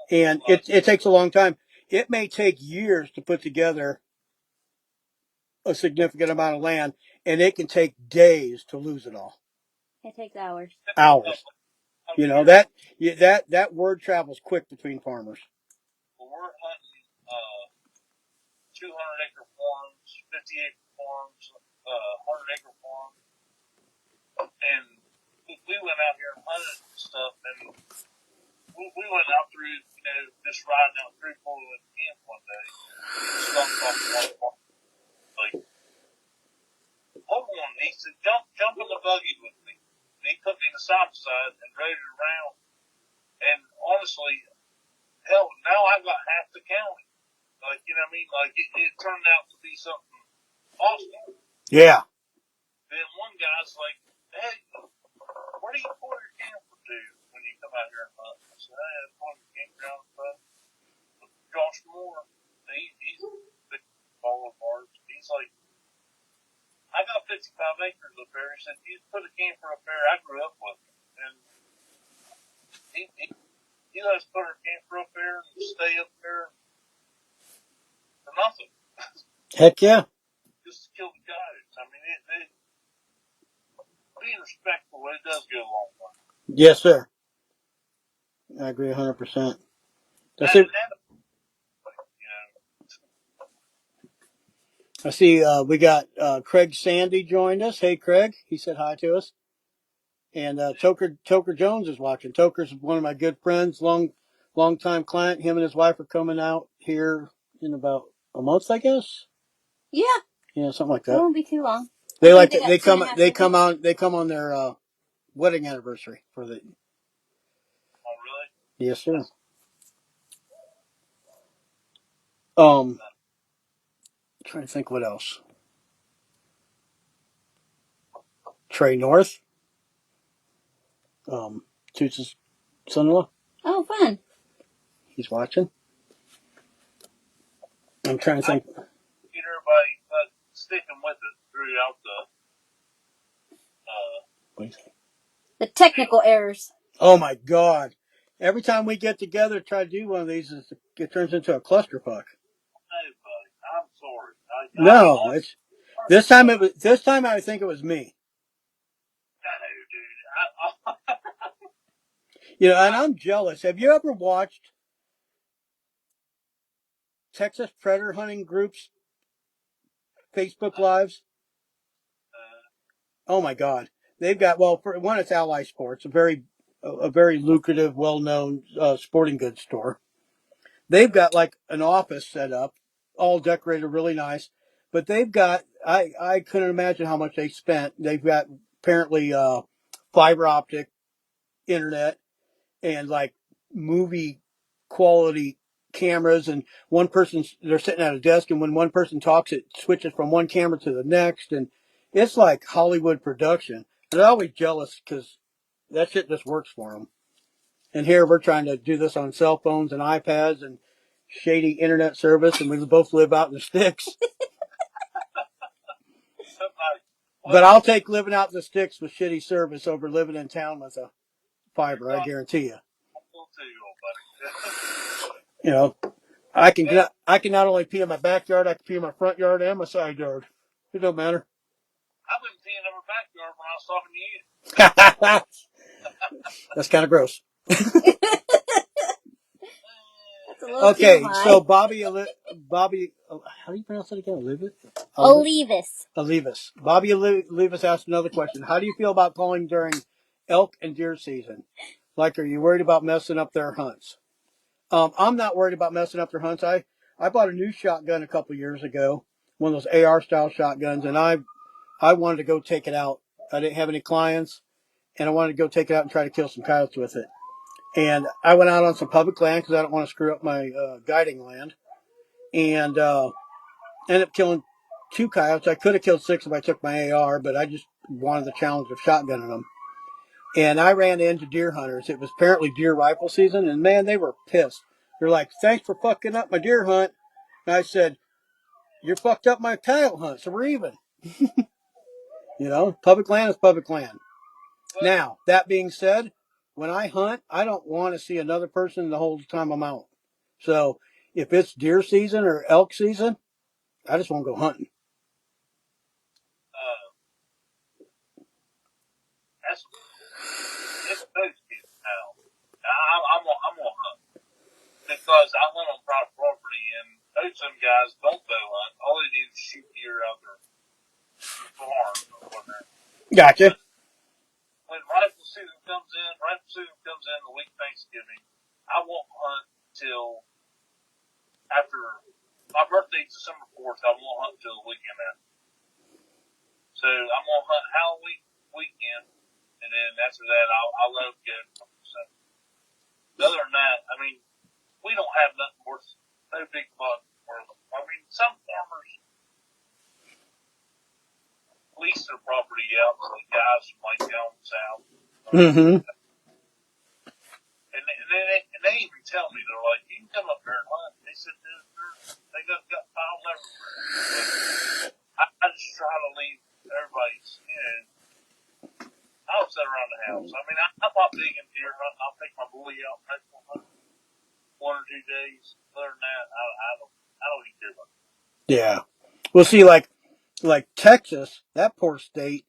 And it takes a long time. It may take years to put together a significant amount of land, and it can take days to lose it all. It takes hours. Hours. You know, that word travels quick between farmers. Well, we're hunting 200-acre farms, 50-acre farms, 100-acre farms, and we went out here and hunted and stuff, and we went out through, you know, just riding out through before we went to camp one day. Stumped off one farm. Like, hold on, he said, jump in the buggy with me. And he took me to side by side and rode it around. And honestly, hell, now I've got half the county. Like, you know what I mean? Like, it turned out to be something awesome. Yeah. Then one guy's like, hey, where do you pull your camper to when you come out here and hunt? I said, hey, I'm going to the campground with Josh Moore. He's a big follower of ours. He's like, I got 55 acres up there. He said, you put a camper up there. I grew up with him. And he let us put our camper up there and stay up there for nothing. Heck yeah. Just to kill the coyotes. I mean, being respectful, it does go a long way. Yes, sir. I agree 100%. That's it. I see we got Craig Sandy joined us. Hey, Craig. He said hi to us. And Toker Jones is watching. Toker's one of my good friends, long time client. Him and his wife are coming out here in about a month, I guess. Yeah. Yeah, something like that. It won't be too long. They like to, they come on their wedding anniversary for the. Oh, really? Yes, sir. Trying to think what else. Trey North. Toots' son-in-law. Oh, fun. He's watching. I'm trying to think. Get everybody sticking with it throughout What do you think? The technical errors. Oh my God! Every time we get together to try to do one of these, it turns into a clusterfuck. Hey, buddy, I'm sorry. No, it's this time. This time I think it was me. No, dude. You know, and I'm jealous. Have you ever watched Texas predator hunting groups Facebook lives? Oh my God, they've got for one, it's Ally Sports, a very lucrative, well-known sporting goods store. They've got like an office set up, all decorated really nice, but they've got I couldn't imagine how much they spent. They've got apparently fiber optic internet and like movie quality cameras, and they're sitting at a desk, and when one person talks it switches from one camera to the next, and it's like Hollywood production. They're always jealous because that shit just works for them. And here we're trying to do this on cell phones and iPads and shady internet service, and we both live out in the sticks. But I'll take living out in the sticks with shitty service over living in town with a fiber, I guarantee you. You know, I can not only pee in my backyard, I can pee in my front yard and my side yard. It don't matter. I've been peeing in my backyard when I was talking to you. That's kind of gross. It's a little Okay, too high. so Bobby, how do you pronounce that again? Olivas. Bobby Olivas asked another question. How do you feel about calling during elk and deer season? Like, are you worried about messing up their hunts? I'm not worried about messing up their hunts. I bought a new shotgun a couple years ago, one of those AR style shotguns, and I wanted to go take it out. I didn't have any clients, and I wanted to go take it out and try to kill some coyotes with it. And I went out on some public land because I don't want to screw up my guiding land, and ended up killing 2 coyotes. I could have killed 6 if I took my AR, but I just wanted the challenge of shotgunning them. And I ran into deer hunters. It was apparently deer rifle season, and man, they were pissed. They're like, "Thanks for fucking up my deer hunt." And I said, "You fucked up my coyote hunt, so we're even." Public land is public land. Now, that being said, when I hunt, I don't want to see another person the whole time I'm out. So if it's deer season or elk season, I just want to go hunting. It's supposed to be now. I'm gonna hunt because I hunt on private property, and those some guys don't go hunt. All they do is shoot deer out their farm or whatever. Gotcha. When rifle season comes in the week of Thanksgiving, I won't hunt till after my birthday's December 4th. I won't hunt until the weekend after. So I'm gonna hunt Halloween weekend, and then after that I'll let them go. So other than that, I mean, we don't have nothing worth no big buck worth. I mean, some farmers lease their property out to the guys from like down south. Mm-hmm. And they even tell me, they're like, "You can come up here and hunt." They said they got piles everywhere. But I just try to leave everybody's, I'll sit around the house. I mean, I'm not big in deer hunting. I'll take my boy out and hunt 1 or 2 days. Other than that, I don't eat deer hunting. Yeah. Well, see, like Texas, that poor state,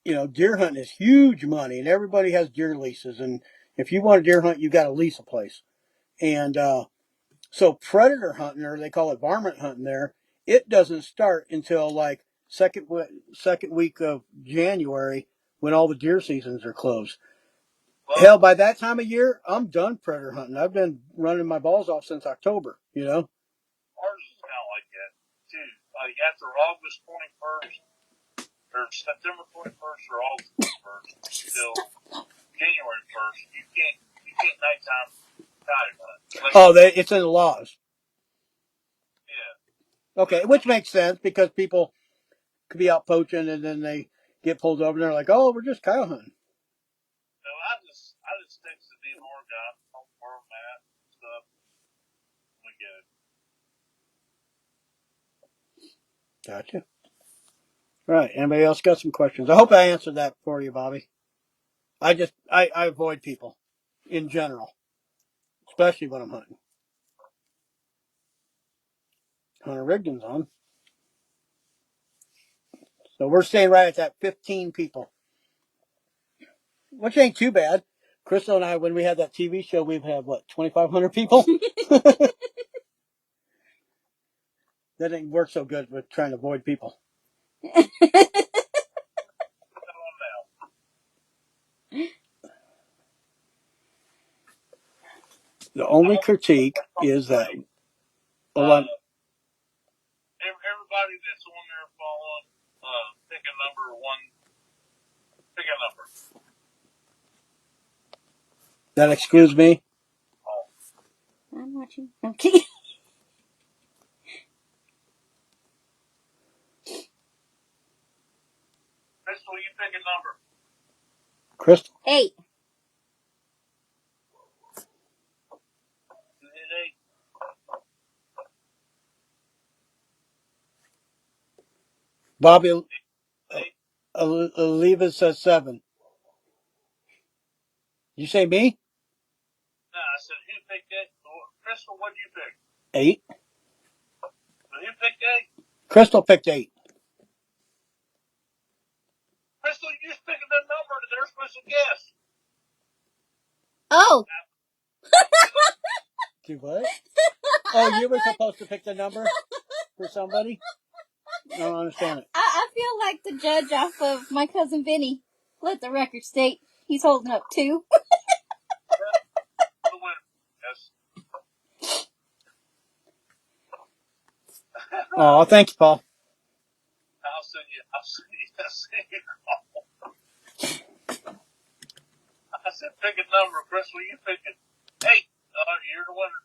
deer hunting is huge money, and everybody has deer leases. And if you want to deer hunt, you got to lease a place. And so predator hunting, or they call it varmint hunting there, it doesn't start until like second week of January when all the deer seasons are closed. Well, Hell, by that time of year, I'm done predator hunting. I've been running my balls off since October, ours is kind of like that, too. Like after August 21st, or September 21st, or August 21st, till January 1st, you can't nighttime coyote hunt. Oh, it's in the laws. Yeah. Okay, which makes sense because people could be out poaching and then they get pulled over and they're like, "Oh, we're just coyote hunting." So I just text the DNR guy, tell him where I'm at and stuff. We get it. Gotcha. Right. Anybody else got some questions? I hope I answered that for you, Bobby. I avoid people in general, especially when I'm hunting. Hunter Rigdon's on. So we're staying right at that 15 people, which ain't too bad. Crystal and I, when we had that TV show, we've had, 2,500 people? That didn't work so good with trying to avoid people. The only critique is that everybody that's on there following, pick a number. that excludes me. I'm watching. Okay. Crystal, you pick a number. Crystal? 8. You hit 8. Bobby Oliva says 7. You say me? No, I said, who picked it? Crystal, what'd you pick? 8. Did he pick 8? Crystal picked 8. Crystal, you just picking that number that they're supposed to guess. Oh. Do what? Oh, you were supposed to pick the number for somebody? I don't understand it. I feel like the judge off of My Cousin Vinny. Let the record state he's holding up 2. The winner. Yes. Oh, thank you, Paul. I'll send you. I said pick a number, Crystal. You pick it. 8. You're the winner.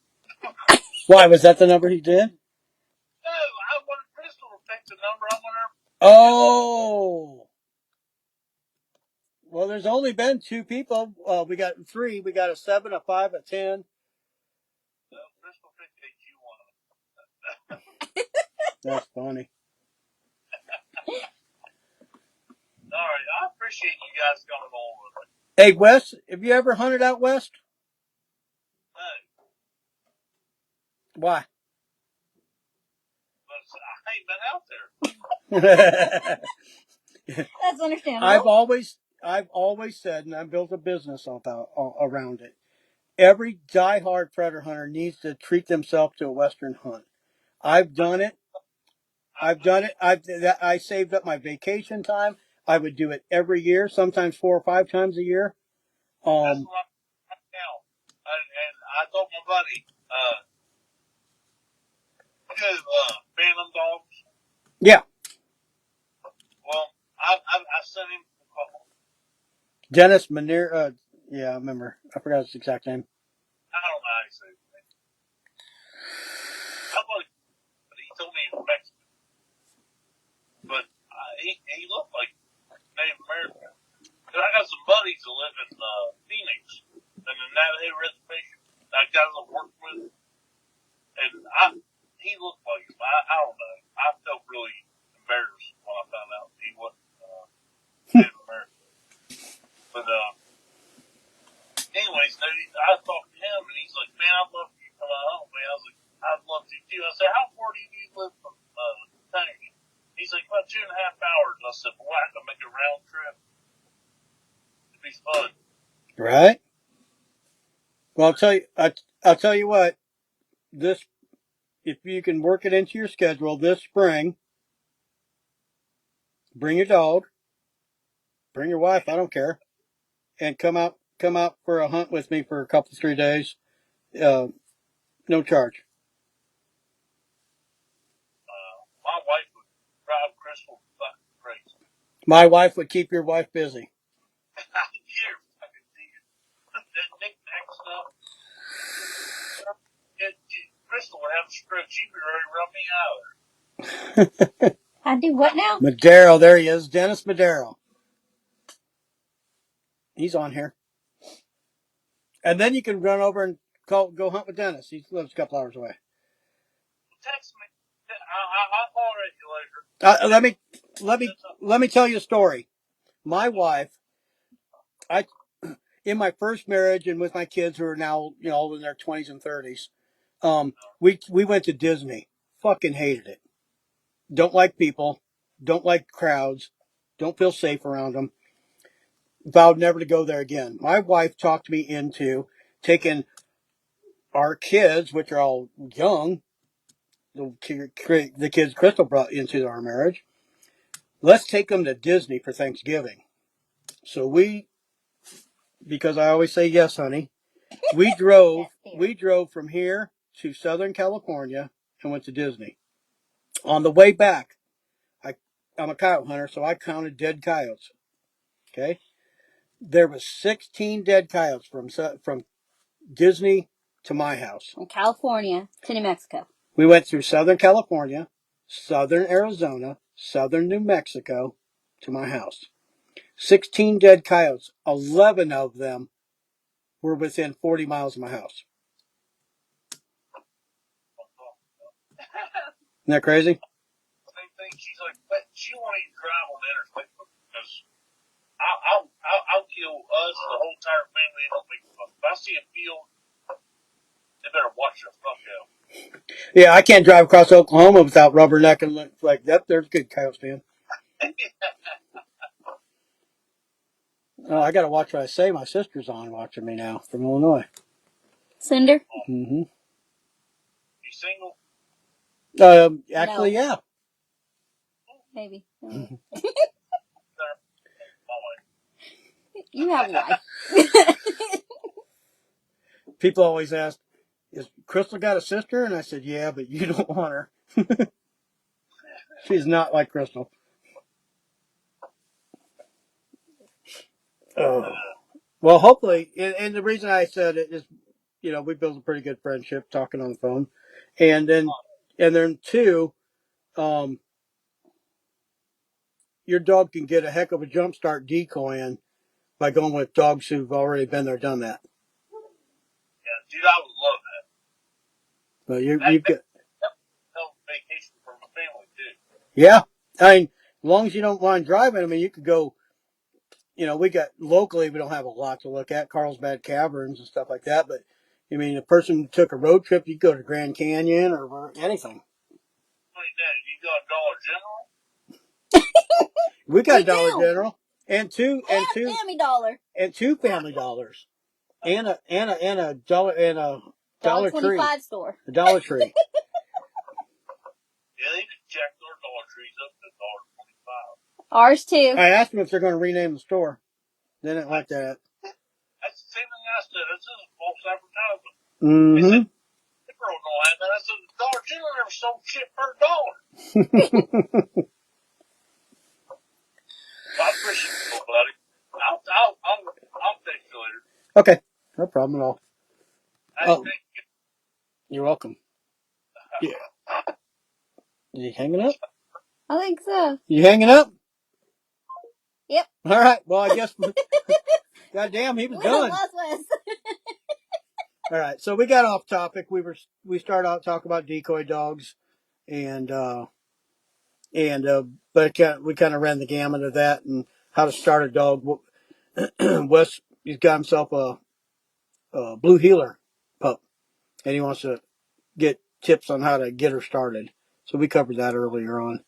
Why, was that the number he did? No, I wanted Crystal to pick the number. I want her. Oh. Well, there's only been 2 people. We got 3. We got a 7, a 5, a 10. No, Crystal picked 8. You won. That's funny. All right, I appreciate you guys coming on with me. Hey, Wes, have you ever hunted out west? No, Why? but I ain't been out there. That's understandable. I've always said, and I built a business around it. Every diehard predator hunter needs to treat themselves to a western hunt. I've done it. I saved up my vacation time. I would do it every year, sometimes 4 or 5 times a year. That's what I'm now. And I told my buddy, Phantom Dogs. Yeah. Well, I sent him a couple. Dennis Manir. Yeah, I remember. I forgot his exact name. I don't know how to say his name. But he told me he was Mexican. But he looked like Native American. Cause I got some buddies that live in Phoenix, and the Navajo reservation. That guy that I worked with, and he looked like him. I don't know. I felt really embarrassed when I found out he wasn't Native American. But anyways, I talked to him, and he's like, "Man, I'd love for you to come out home, man." I was like, "I'd love to too." I said, "How far do you live from Tony?" He's like, "About 2.5 hours." I said, "Boy, I can make a round trip. It'd be fun." Right. Well, I'll tell you what. If you can work it into your schedule this spring, bring your dog, bring your wife. I don't care, and come out for a hunt with me for a couple 3 days. No charge. My wife would drive Crystal fucking crazy. My wife would keep your wife busy. You're fucking dear. That knick-knack stuff. Crystal would have a stroke. She'd be ready to run me out of her. I do what now? Madero, there he is. Dennis Madero. He's on here. And then you can run over and go hunt with Dennis. He lives a couple hours away. Text me. I'll call you later. Let me tell you a story. My wife, in my first marriage and with my kids who are now all in their 20s and 30s, we went to Disney. Fucking hated it. Don't like people. Don't like crowds. Don't feel safe around them. Vowed never to go there again. My wife talked me into taking our kids, which are all young, the kids Crystal brought into our marriage. Let's take them to Disney for Thanksgiving. So because I always say yes, honey, we drove from here to Southern California and went to Disney. On the way back, I'm a coyote hunter, so I counted dead coyotes. Okay, there was 16 dead coyotes from Disney to my house. From California to New Mexico. We went through Southern California, Southern Arizona, Southern New Mexico to my house. 16 dead coyotes. 11 of them were within 40 miles of my house. Isn't that crazy? Same thing. She's like, but she won't even drive on the interstate because I'll kill us, the whole entire family. If I see a field, they better watch their fuck out. Yeah, I can't drive across Oklahoma without rubbernecking like that. There's a good coyote stand. Oh, I got to watch what I say. My sister's on watching me now from Illinois. Cinder? Mm-hmm. You single? Actually, No. yeah. Maybe. My wife. You have a wife. People always ask, "Is Crystal got a sister?" And I said, "Yeah, but you don't want her. She's not like Crystal." Oh. Well, hopefully, and the reason I said it is, we built a pretty good friendship talking on the phone, and then two, um, your dog can get a heck of a jump start decoying by going with dogs who've already been there, done that. Yeah, dude, I would love that. But you've got Help vacation for my family too. yeah. I mean, as long as you don't mind driving, I mean, you could go. We got locally, we don't have a lot to look at, Carlsbad Caverns and stuff like that. But I mean, a person took a road trip, you go to Grand Canyon or anything. Like that, you got Dollar General? We got We Dollar do. General and two Family Dollar. and two Family Dollars and a dollar and a Dollar Tree, $1.25 store. a Dollar Tree. Yeah, they just jacked their Dollar Trees up to $1.25. Ours too. I asked them if they're going to rename the store. They didn't like that. That's the same thing I said. This is a false advertisement. They Mm-hmm. said, the girl don't have that. I said, the Dollar General never sold shit for $1. Well, I appreciate it, buddy. I'll text you later. Okay, no problem at all. Hey, Oh, thank you. you're welcome. Yeah. Is he hanging up? I think so. You hanging up? Yep. All right. Well, I guess. Goddamn, he was done. Lost West. All right. So we got off topic. We started out talking about decoy dogs, and but we kind of ran the gamut of that and how to start a dog. Wes, he's got himself a blue heeler pup, and he wants to get tips on how to get her started. So we covered that earlier on.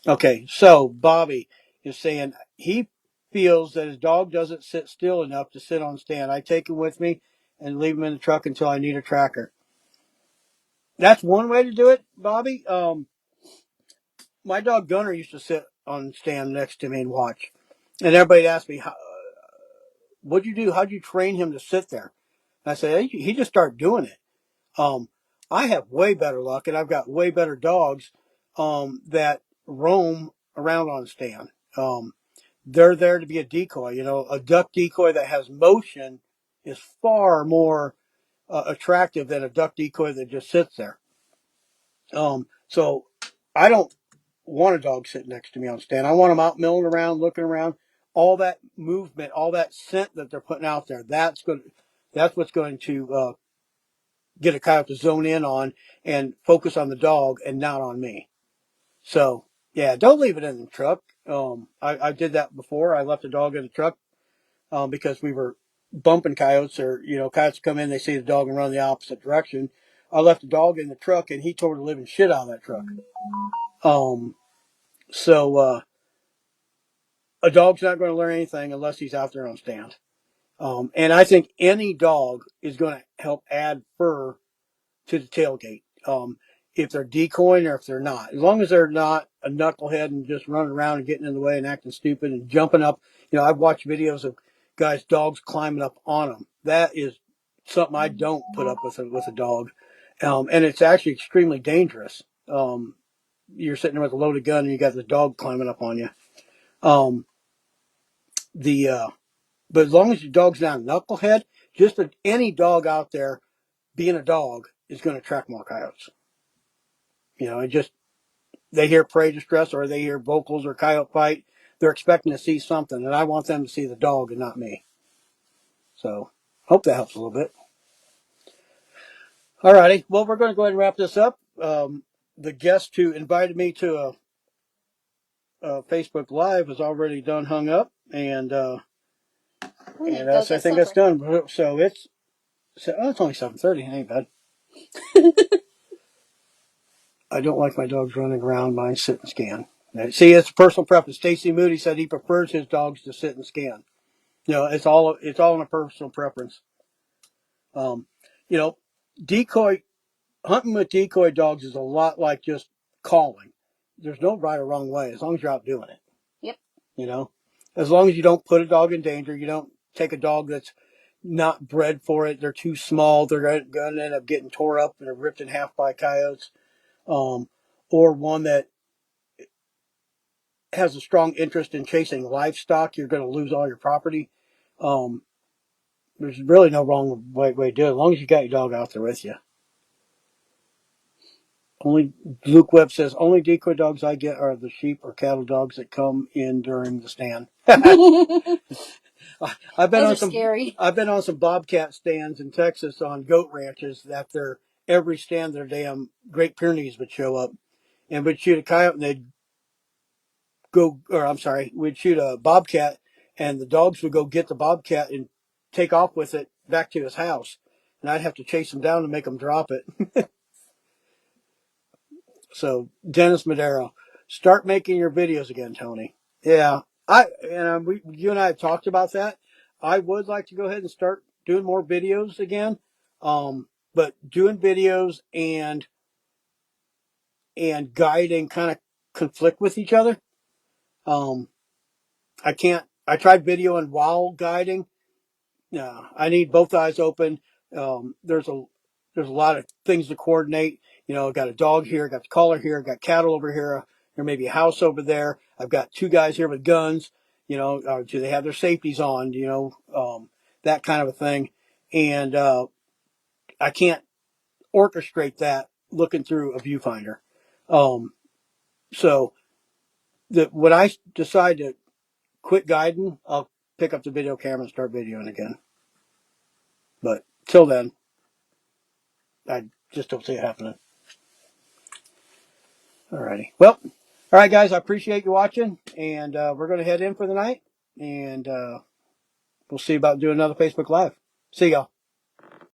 Okay, so Bobby is saying he feels that his dog doesn't sit still enough to sit on stand. I take him with me and leave him in the truck until I need a tracker. That's one way to do it, Bobby. My dog Gunner used to sit on stand next to me and watch. And everybody asked me, what'd you do? How'd you train him to sit there? And I said, he just started doing it. I have way better luck, and I've got way better dogs that roam around on stand. They're there to be a decoy. A duck decoy that has motion is far more attractive than a duck decoy that just sits there. So I don't want a dog sitting next to me on stand. I want them out milling around, looking around. All that movement, all that scent that they're putting out there. That's what's going to get a coyote to zone in on and focus on the dog and not on me. So yeah, don't leave it in the truck. I did that before. I left a dog in the truck because we were bumping coyotes, or coyotes come in, they see the dog and run the opposite direction. I left the dog in the truck, and he tore the living shit out of that truck. So a dog's not going to learn anything unless he's out there on stand. And I think any dog is going to help add fur to the tailgate. If they're decoying or if they're not, as long as they're not a knucklehead and just running around and getting in the way and acting stupid and jumping up. I've watched videos of guys' dogs climbing up on them. That is something I don't put up with a dog. And it's actually extremely dangerous. You're sitting there with a loaded gun and you got the dog climbing up on you. Um, but as long as your dog's not a knucklehead, any dog out there being a dog is going to attract more coyotes. They hear prey distress or they hear vocals or coyote fight. They're expecting to see something, and I want them to see the dog and not me. So, hope that helps a little bit. All righty. Well, we're going to go ahead and wrap this up. The guest who invited me to a Facebook Live has already done hung up, and I think that's done. So it's only 7:30. It ain't bad. I don't like my dogs running around. Mine sit and scan. See, it's personal preference. Stacy Moody said he prefers his dogs to sit and scan. It's all in a personal preference. Um, you know, decoy hunting with decoy dogs is a lot like just calling. There's no right or wrong way as long as you're out doing it. Yep. As long as you don't put a dog in danger, you don't take a dog that's not bred for it. They're too small. They're going to end up getting tore up and ripped in half by coyotes. Or one that has a strong interest in chasing livestock, you're going to lose all your property. There's really no wrong way to do it as long as you got your dog out there with you. Only Luke Webb says only decoy dogs I get are the sheep or cattle dogs that come in during the stand. I've been Those on are some scary. I've been on some bobcat stands in Texas on goat ranches that every stand their damn Great Pyrenees would show up and would shoot a coyote and they'd we'd shoot a bobcat and the dogs would go get the bobcat and take off with it back to his house. And I'd have to chase them down and make them drop it. So Dennis Madero, start making your videos again, Tony. Yeah, you and I have talked about that. I would like to go ahead and start doing more videos again, but doing videos and guiding kind of conflict with each other. I can't. I tried videoing while guiding. No, I need both eyes open. There's a lot of things to coordinate. I got a dog here, I got the collar here, I got cattle over here. There may be a house over there. I've got two guys here with guns. Do they have their safeties on? That kind of a thing. And I can't orchestrate that looking through a viewfinder. So when I decide to quit guiding, I'll pick up the video camera and start videoing again. But till then, I just don't see it happening. Alrighty. Well, all right, guys. I appreciate you watching, and we're going to head in for the night, and we'll see about doing another Facebook Live. See y'all.